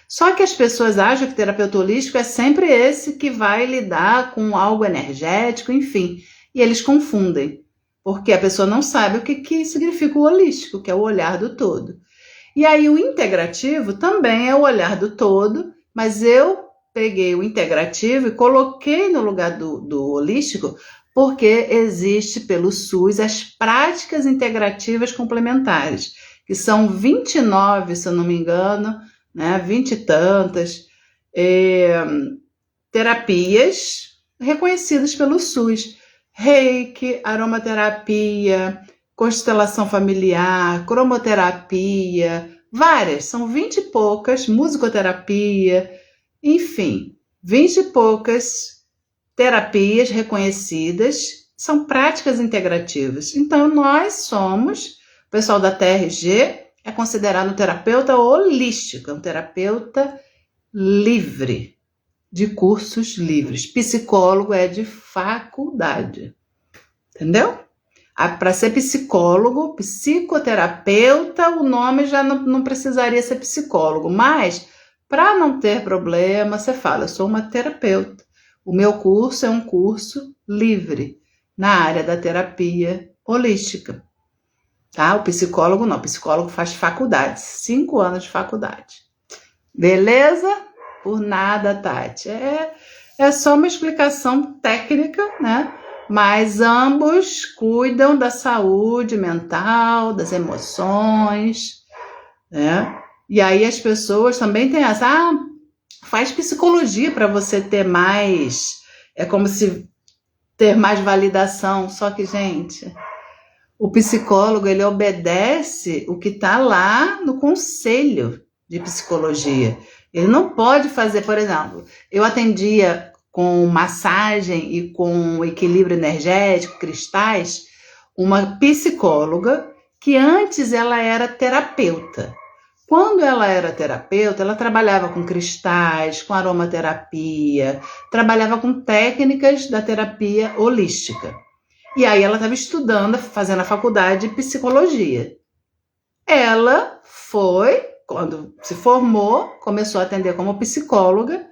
Só que as pessoas acham que terapeuta holístico é sempre esse que vai lidar com algo energético, enfim. E eles confundem, porque a pessoa não sabe o que significa o holístico, que é o olhar do todo. E aí o integrativo também é o olhar do todo, mas eu peguei o integrativo e coloquei no lugar do holístico, porque existe pelo SUS as práticas integrativas complementares, que são 29, se eu não me engano, né, 20 e tantas terapias reconhecidas pelo SUS. Reiki, aromaterapia, constelação familiar, cromoterapia, várias, são 20 e poucas, musicoterapia, enfim, 20 e poucas terapias reconhecidas, são práticas integrativas. Então, nós somos, o pessoal da TRG é considerado um terapeuta holístico, um terapeuta livre, de cursos livres. Psicólogo é de faculdade, entendeu? Para ser psicólogo, psicoterapeuta, o nome já não precisaria ser psicólogo, mas para não ter problema, você fala, eu sou uma terapeuta. O meu curso é um curso livre na área da terapia holística. Tá? O psicólogo não, o psicólogo faz faculdade, 5 anos de faculdade. Beleza? Por nada, Tati. É só uma explicação técnica, né? Mas ambos cuidam da saúde mental, das emoções, né? E aí as pessoas também têm essa, faz psicologia para você ter mais, é como se ter mais validação, só que, gente, o psicólogo, ele obedece o que está lá no conselho de psicologia. Ele não pode fazer, por exemplo, eu atendia com massagem e com equilíbrio energético, cristais, uma psicóloga que antes ela era terapeuta. Quando ela era terapeuta, ela trabalhava com cristais, com aromaterapia, trabalhava com técnicas da terapia holística. E aí ela estava estudando, fazendo a faculdade de psicologia. Ela foi, quando se formou, começou a atender como psicóloga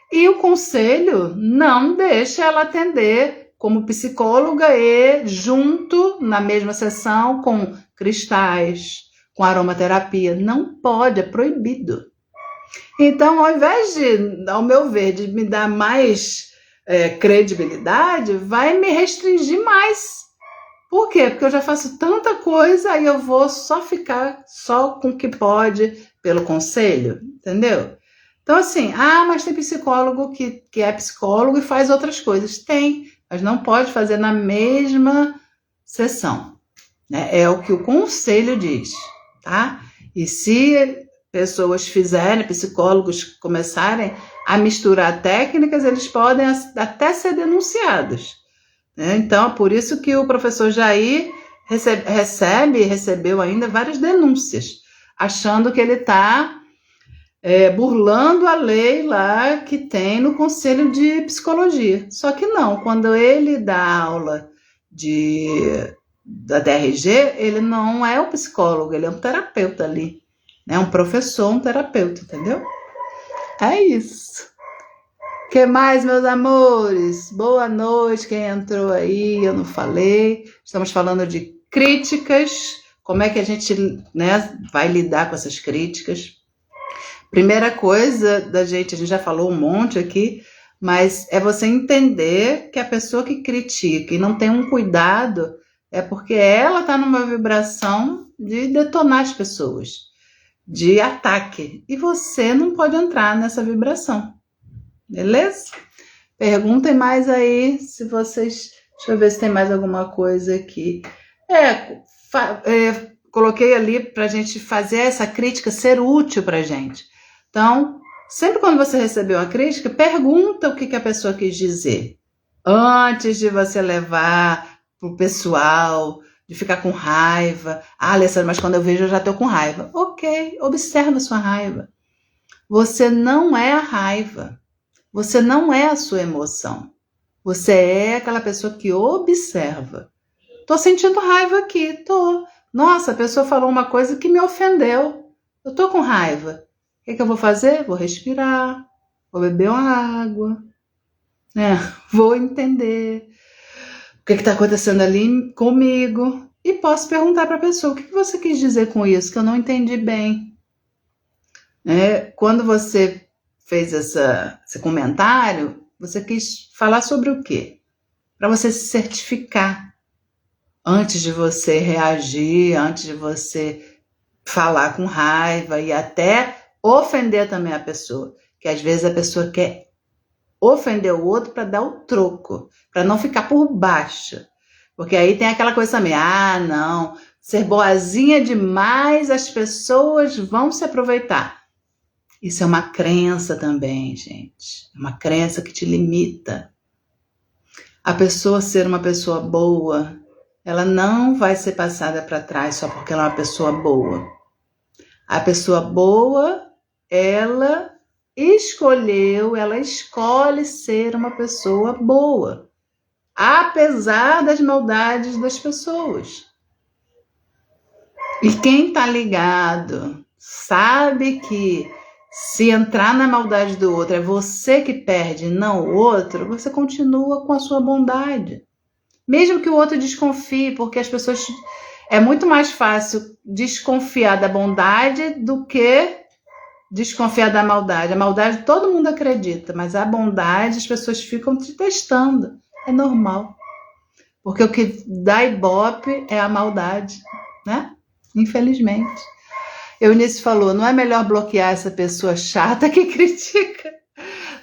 e o conselho não deixa ela atender como psicóloga e junto na mesma sessão com cristais, com aromaterapia. Não pode, é proibido. Então, ao invés de, ao meu ver, de me dar mais credibilidade, vai me restringir mais. Por quê? Porque eu já faço tanta coisa e eu vou só ficar só com o que pode pelo conselho, entendeu? Então, assim, mas tem psicólogo que é psicólogo e faz outras coisas. Tem, mas não pode fazer na mesma sessão, né? É o que o conselho diz, tá? E se pessoas fizerem, psicólogos começarem a misturar técnicas, eles podem até ser denunciados, né? Então, por isso que o professor Jair recebeu ainda várias denúncias, achando que ele está burlando a lei lá que tem no Conselho de Psicologia. Só que não, quando ele dá aula da DRG, ele não é o psicólogo, ele é um terapeuta ali. É um professor, um terapeuta, entendeu? É isso. O que mais, meus amores? Boa noite, quem entrou aí, eu não falei. Estamos falando de críticas, como é que a gente, né, vai lidar com essas críticas. Primeira coisa a gente já falou um monte aqui, mas é você entender que a pessoa que critica e não tem um cuidado é porque ela está numa vibração de detonar as pessoas, de ataque, e você não pode entrar nessa vibração, beleza? Perguntem mais aí se vocês... Deixa eu ver se tem mais alguma coisa aqui. Coloquei ali para a gente fazer essa crítica ser útil para a gente. Então, sempre quando você recebeu uma crítica, pergunta o que a pessoa quis dizer. Antes de você levar pro pessoal, de ficar com raiva. Alessandra, mas quando eu vejo eu já estou com raiva. Ok, observa a sua raiva. Você não é a raiva. Você não é a sua emoção. Você é aquela pessoa que observa. Tô sentindo raiva aqui, tô. Nossa, a pessoa falou uma coisa que me ofendeu. Eu tô com raiva. O que eu vou fazer? Vou respirar, vou beber uma água, né? Vou entender o que está acontecendo ali comigo e posso perguntar para a pessoa, o que você quis dizer com isso, que eu não entendi bem. Quando você fez esse comentário, você quis falar sobre o quê? Para você se certificar antes de você reagir, antes de você falar com raiva e até ofender também a pessoa, que às vezes a pessoa quer ofender o outro para dar o troco, para não ficar por baixo, porque aí tem aquela coisa também, não, ser boazinha demais, as pessoas vão se aproveitar. Isso é uma crença também, gente, é uma crença que te limita. A pessoa ser uma pessoa boa, ela não vai ser passada para trás só porque ela é uma pessoa boa. A pessoa boa, ela escolhe ser uma pessoa boa, apesar das maldades das pessoas. E quem está ligado sabe que se entrar na maldade do outro é você que perde, não o outro, você continua com a sua bondade. Mesmo que o outro desconfie, porque as pessoas... É muito mais fácil desconfiar da bondade do que desconfiar da maldade. A maldade todo mundo acredita, mas a bondade as pessoas ficam te testando. É normal. Porque o que dá ibope é a maldade, né? Infelizmente. Eunice falou, não é melhor bloquear essa pessoa chata que critica?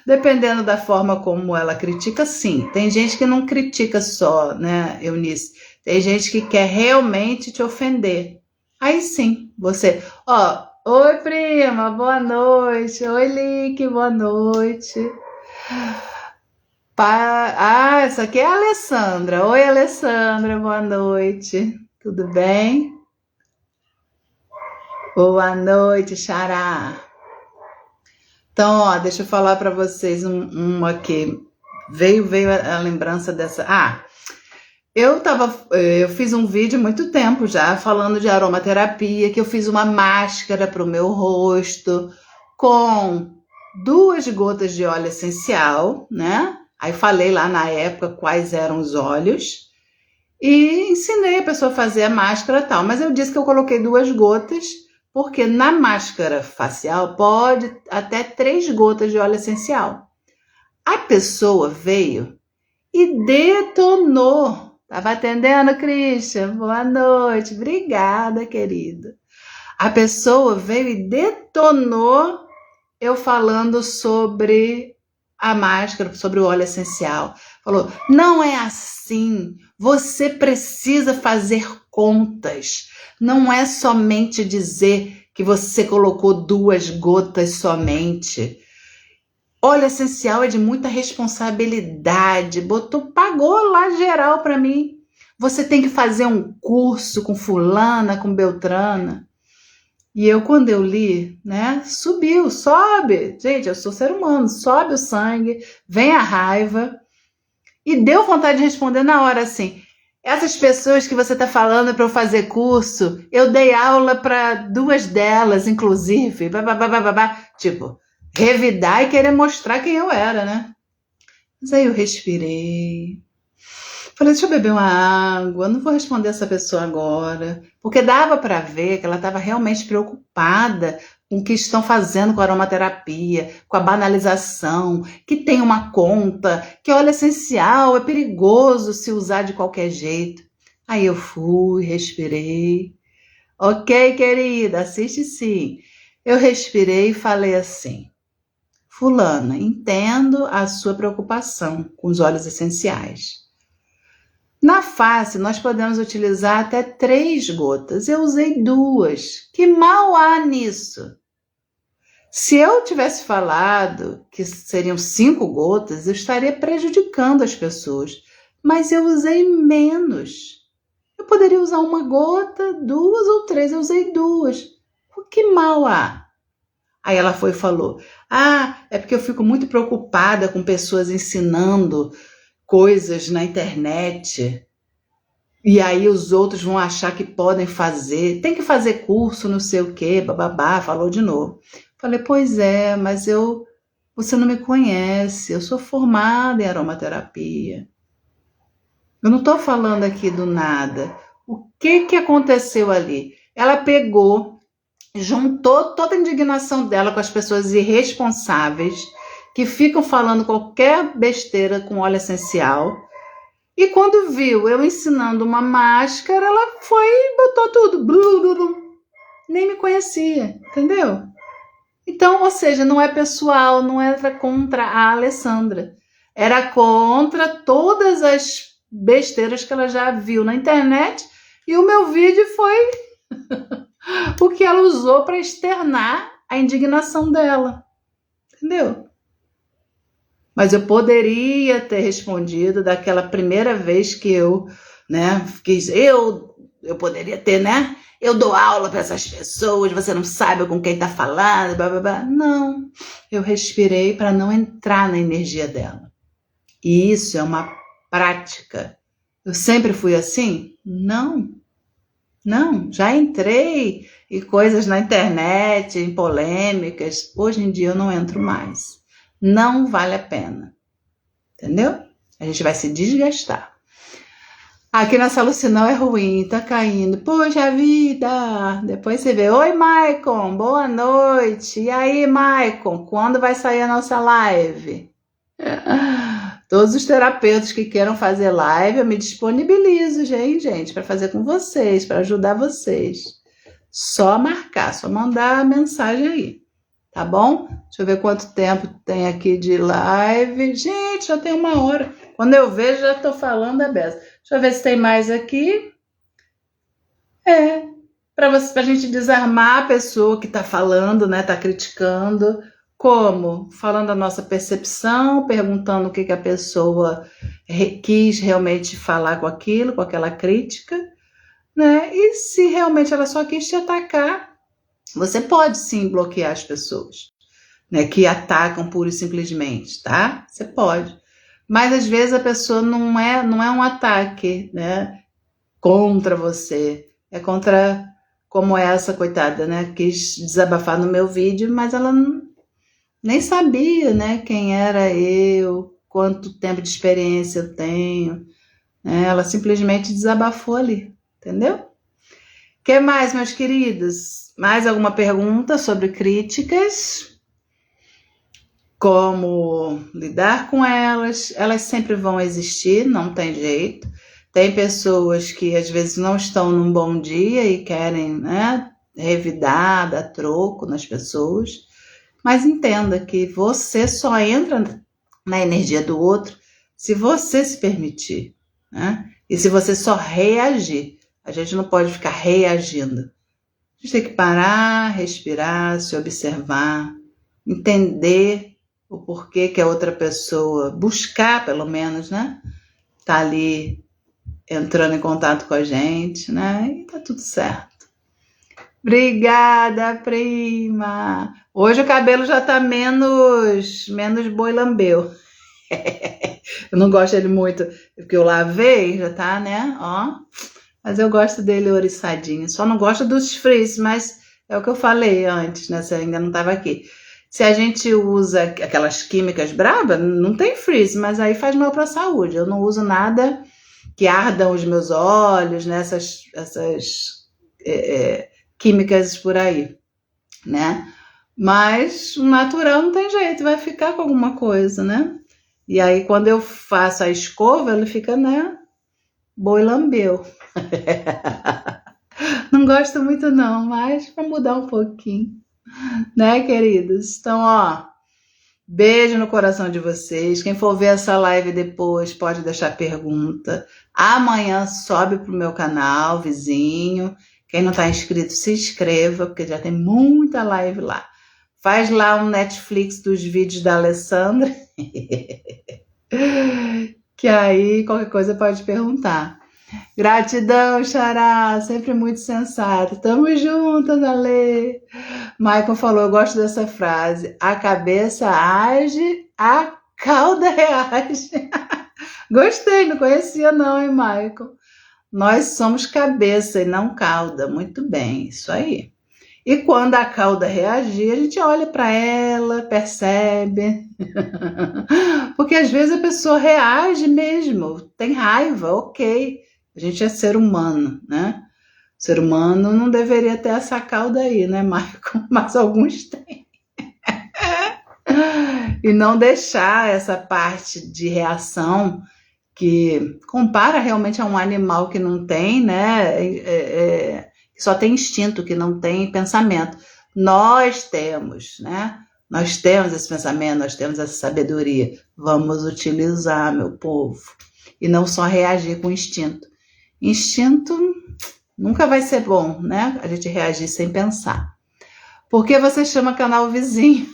Dependendo da forma como ela critica, sim. Tem gente que não critica só, né, Eunice? Tem gente que quer realmente te ofender. Aí sim, você... Oi, prima, boa noite. Oi, Lick, boa noite. Essa aqui é a Alessandra. Oi, Alessandra, boa noite. Tudo bem? Boa noite, Xará. Então, deixa eu falar para vocês uma aqui. Veio a lembrança dessa... Eu fiz um vídeo há muito tempo já falando de aromaterapia, que eu fiz uma máscara para o meu rosto com 2 gotas de óleo essencial, né? Aí falei lá na época quais eram os óleos e ensinei a pessoa a fazer a máscara e tal. Mas eu disse que eu coloquei 2 gotas, porque na máscara facial pode até 3 gotas de óleo essencial. A pessoa veio e detonou. Tava atendendo, Christian? Boa noite. Obrigada, querido. A pessoa veio e detonou eu falando sobre a máscara, sobre o óleo essencial. Falou, não é assim. Você precisa fazer contas. Não é somente dizer que você colocou 2 gotas somente. Óleo essencial é de muita responsabilidade. Pagou lá geral para mim. Você tem que fazer um curso com fulana, com beltrana. E eu, quando eu li, né, subiu, sobe. Gente, eu sou ser humano, sobe o sangue, vem a raiva. E deu vontade de responder na hora assim, essas pessoas que você está falando para eu fazer curso, eu dei aula para 2 delas, inclusive. Tipo, revidar e querer mostrar quem eu era, né? Mas aí eu respirei. Falei, deixa eu beber uma água, não vou responder essa pessoa agora. Porque dava para ver que ela estava realmente preocupada com o que estão fazendo com a aromaterapia, com a banalização, que tem uma conta, que óleo essencial é perigoso se usar de qualquer jeito. Aí eu fui, respirei. Ok, querida, assiste sim. Eu respirei e falei assim, fulana, entendo a sua preocupação com os óleos essenciais. Na face, nós podemos utilizar até 3 gotas. Eu usei 2. Que mal há nisso? Se eu tivesse falado que seriam 5 gotas, eu estaria prejudicando as pessoas. Mas eu usei menos. Eu poderia usar 1 gota, 2 ou 3. Eu usei 2. O que mal há? Aí ela foi e falou, é porque eu fico muito preocupada com pessoas ensinando coisas na internet, e aí os outros vão achar que podem fazer, tem que fazer curso, não sei o quê, bababá, falou de novo. Falei, pois é, mas você não me conhece, eu sou formada em aromaterapia. Eu não estou falando aqui do nada. O que aconteceu ali? Ela pegou, juntou toda a indignação dela com as pessoas irresponsáveis, que ficam falando qualquer besteira com óleo essencial. E quando viu eu ensinando uma máscara, ela foi e botou tudo. Nem me conhecia, entendeu? Então, ou seja, não é pessoal, não era contra a Alessandra. Era contra todas as besteiras que ela já viu na internet. E o meu vídeo foi o que ela usou para externar a indignação dela. Entendeu? Mas eu poderia ter respondido daquela primeira vez que eu, né, quis, eu poderia ter, né, eu dou aula para essas pessoas, você não sabe com quem tá falando, blá, blá, blá. Não, eu respirei para não entrar na energia dela. E isso é uma prática. Eu sempre fui assim? Não, já entrei em coisas na internet, em polêmicas, hoje em dia eu não entro mais. Não vale a pena, entendeu? A gente vai se desgastar. Aqui nessa alucinão é ruim, tá caindo. Poxa vida! Depois você vê, oi Maicon, boa noite. E aí Maicon, quando vai sair a nossa live? Todos os terapeutas que queiram fazer live, eu me disponibilizo, gente, para fazer com vocês, para ajudar vocês. Só marcar, só mandar a mensagem aí. Tá bom? Deixa eu ver quanto tempo tem aqui de live. Gente, já tem 1 hora. Quando eu vejo, já tô falando a beça. Deixa eu ver se tem mais aqui. Pra gente desarmar a pessoa que tá falando, né? Tá criticando. Como? Falando a nossa percepção, perguntando o que a pessoa quis realmente falar com aquilo, com aquela crítica, né? E se realmente ela só quis te atacar, você pode sim bloquear as pessoas, né, que atacam pura e simplesmente, tá? Você pode. Mas às vezes a pessoa não é um ataque, né, contra você. É contra, como essa coitada, né, quis desabafar no meu vídeo, mas ela nem sabia, né, quem era eu, quanto tempo de experiência eu tenho, né? Ela simplesmente desabafou ali, entendeu? O que mais, meus queridos? Mais alguma pergunta sobre críticas? Como lidar com elas? Elas sempre vão existir, não tem jeito. Tem pessoas que às vezes não estão num bom dia e querem, né, revidar, dar troco nas pessoas. Mas entenda que você só entra na energia do outro se você se permitir, né? E se você só reagir. A gente não pode ficar reagindo. A gente tem que parar, respirar, se observar, entender o porquê que a outra pessoa, buscar pelo menos, né? Tá ali entrando em contato com a gente, né? E tá tudo certo. Obrigada, prima! Hoje o cabelo já tá menos boi lambeu. Eu não gosto dele muito, porque eu lavei, já tá, né? Ó. Mas eu gosto dele oriçadinho. Só não gosto dos frizz, mas é o que eu falei antes, né? Você ainda não estava aqui. Se a gente usa aquelas químicas brabas, não tem frizz, mas aí faz mal para a saúde. Eu não uso nada que ardam os meus olhos, né? Essas químicas por aí, né? Mas o natural não tem jeito, vai ficar com alguma coisa, né? E aí quando eu faço a escova, ele fica, né? Boi lambeu. Não gosto muito não, mas para mudar um pouquinho, né, queridos? Então, ó, beijo no coração de vocês. Quem for ver essa live depois pode deixar pergunta. Amanhã sobe pro meu canal, vizinho. Quem não tá inscrito, se inscreva, porque já tem muita live lá. Faz lá um Netflix dos vídeos da Alessandra, que aí qualquer coisa pode perguntar. Gratidão, Xará, sempre muito sensato. Tamo juntas, Ale. Michael falou, eu gosto dessa frase. A cabeça age, a cauda reage. Gostei, não conhecia não, hein, Michael? Nós somos cabeça e não cauda. Muito bem, isso aí. E quando a cauda reagir, a gente olha para ela, percebe. Porque às vezes a pessoa reage mesmo, tem raiva, ok. A gente é ser humano, né? O ser humano não deveria ter essa cauda aí, né, Michael? Mas alguns têm. E não deixar essa parte de reação que compara realmente a um animal que não tem, né? Que só tem instinto, que não tem pensamento. Nós temos, né? Nós temos esse pensamento, nós temos essa sabedoria. Vamos utilizar, meu povo. E não só reagir com instinto. Instinto nunca vai ser bom, né? A gente reagir sem pensar. Por que você chama canal vizinho?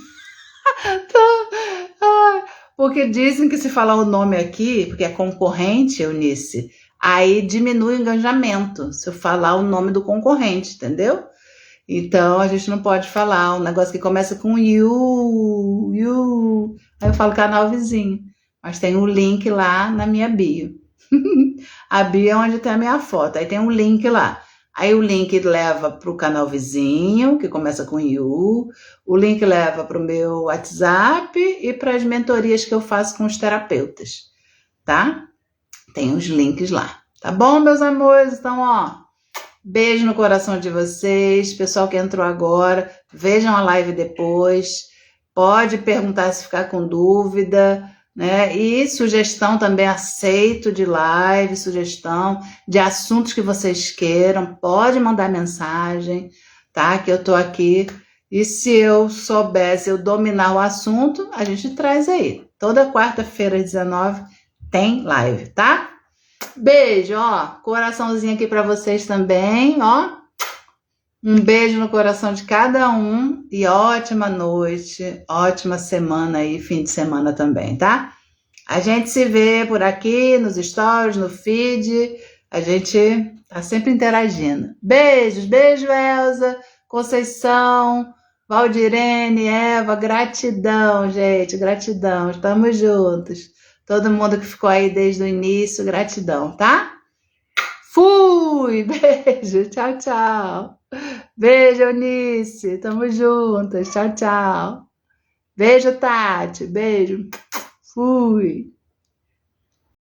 Porque dizem que se falar o nome aqui, porque é concorrente, Eunice, aí diminui o engajamento, se eu falar o nome do concorrente, entendeu? Então a gente não pode falar um negócio que começa com you, aí eu falo canal vizinho, mas tem um link lá na minha bio. A bio é onde tem a minha foto, aí tem um link lá. Aí o link leva para o canal vizinho, que começa com you. O link leva para o meu WhatsApp e para as mentorias que eu faço com os terapeutas, tá? Tem os links lá. Tá bom, meus amores? Então, ó, beijo no coração de vocês. Pessoal que entrou agora, vejam a live depois. Pode perguntar se ficar com dúvida, né? E sugestão também aceito de live, sugestão de assuntos que vocês queiram, pode mandar mensagem, tá? Que eu tô aqui. E se eu soubesse, eu dominar o assunto, a gente traz aí. Toda quarta-feira às 19 tem live, tá? Beijo, ó, coraçãozinho aqui para vocês também, ó. Um beijo no coração de cada um e ótima noite, ótima semana aí, fim de semana também, tá? A gente se vê por aqui, nos stories, no feed, a gente tá sempre interagindo. Beijos, beijo, Elza, Conceição, Valdirene, Eva, gratidão, gente, gratidão, estamos juntos. Todo mundo que ficou aí desde o início, gratidão, tá? Fui, beijo, tchau, tchau. Beijo, Eunice. Tamo juntas. Tchau, tchau. Beijo, Tati. Beijo. Fui!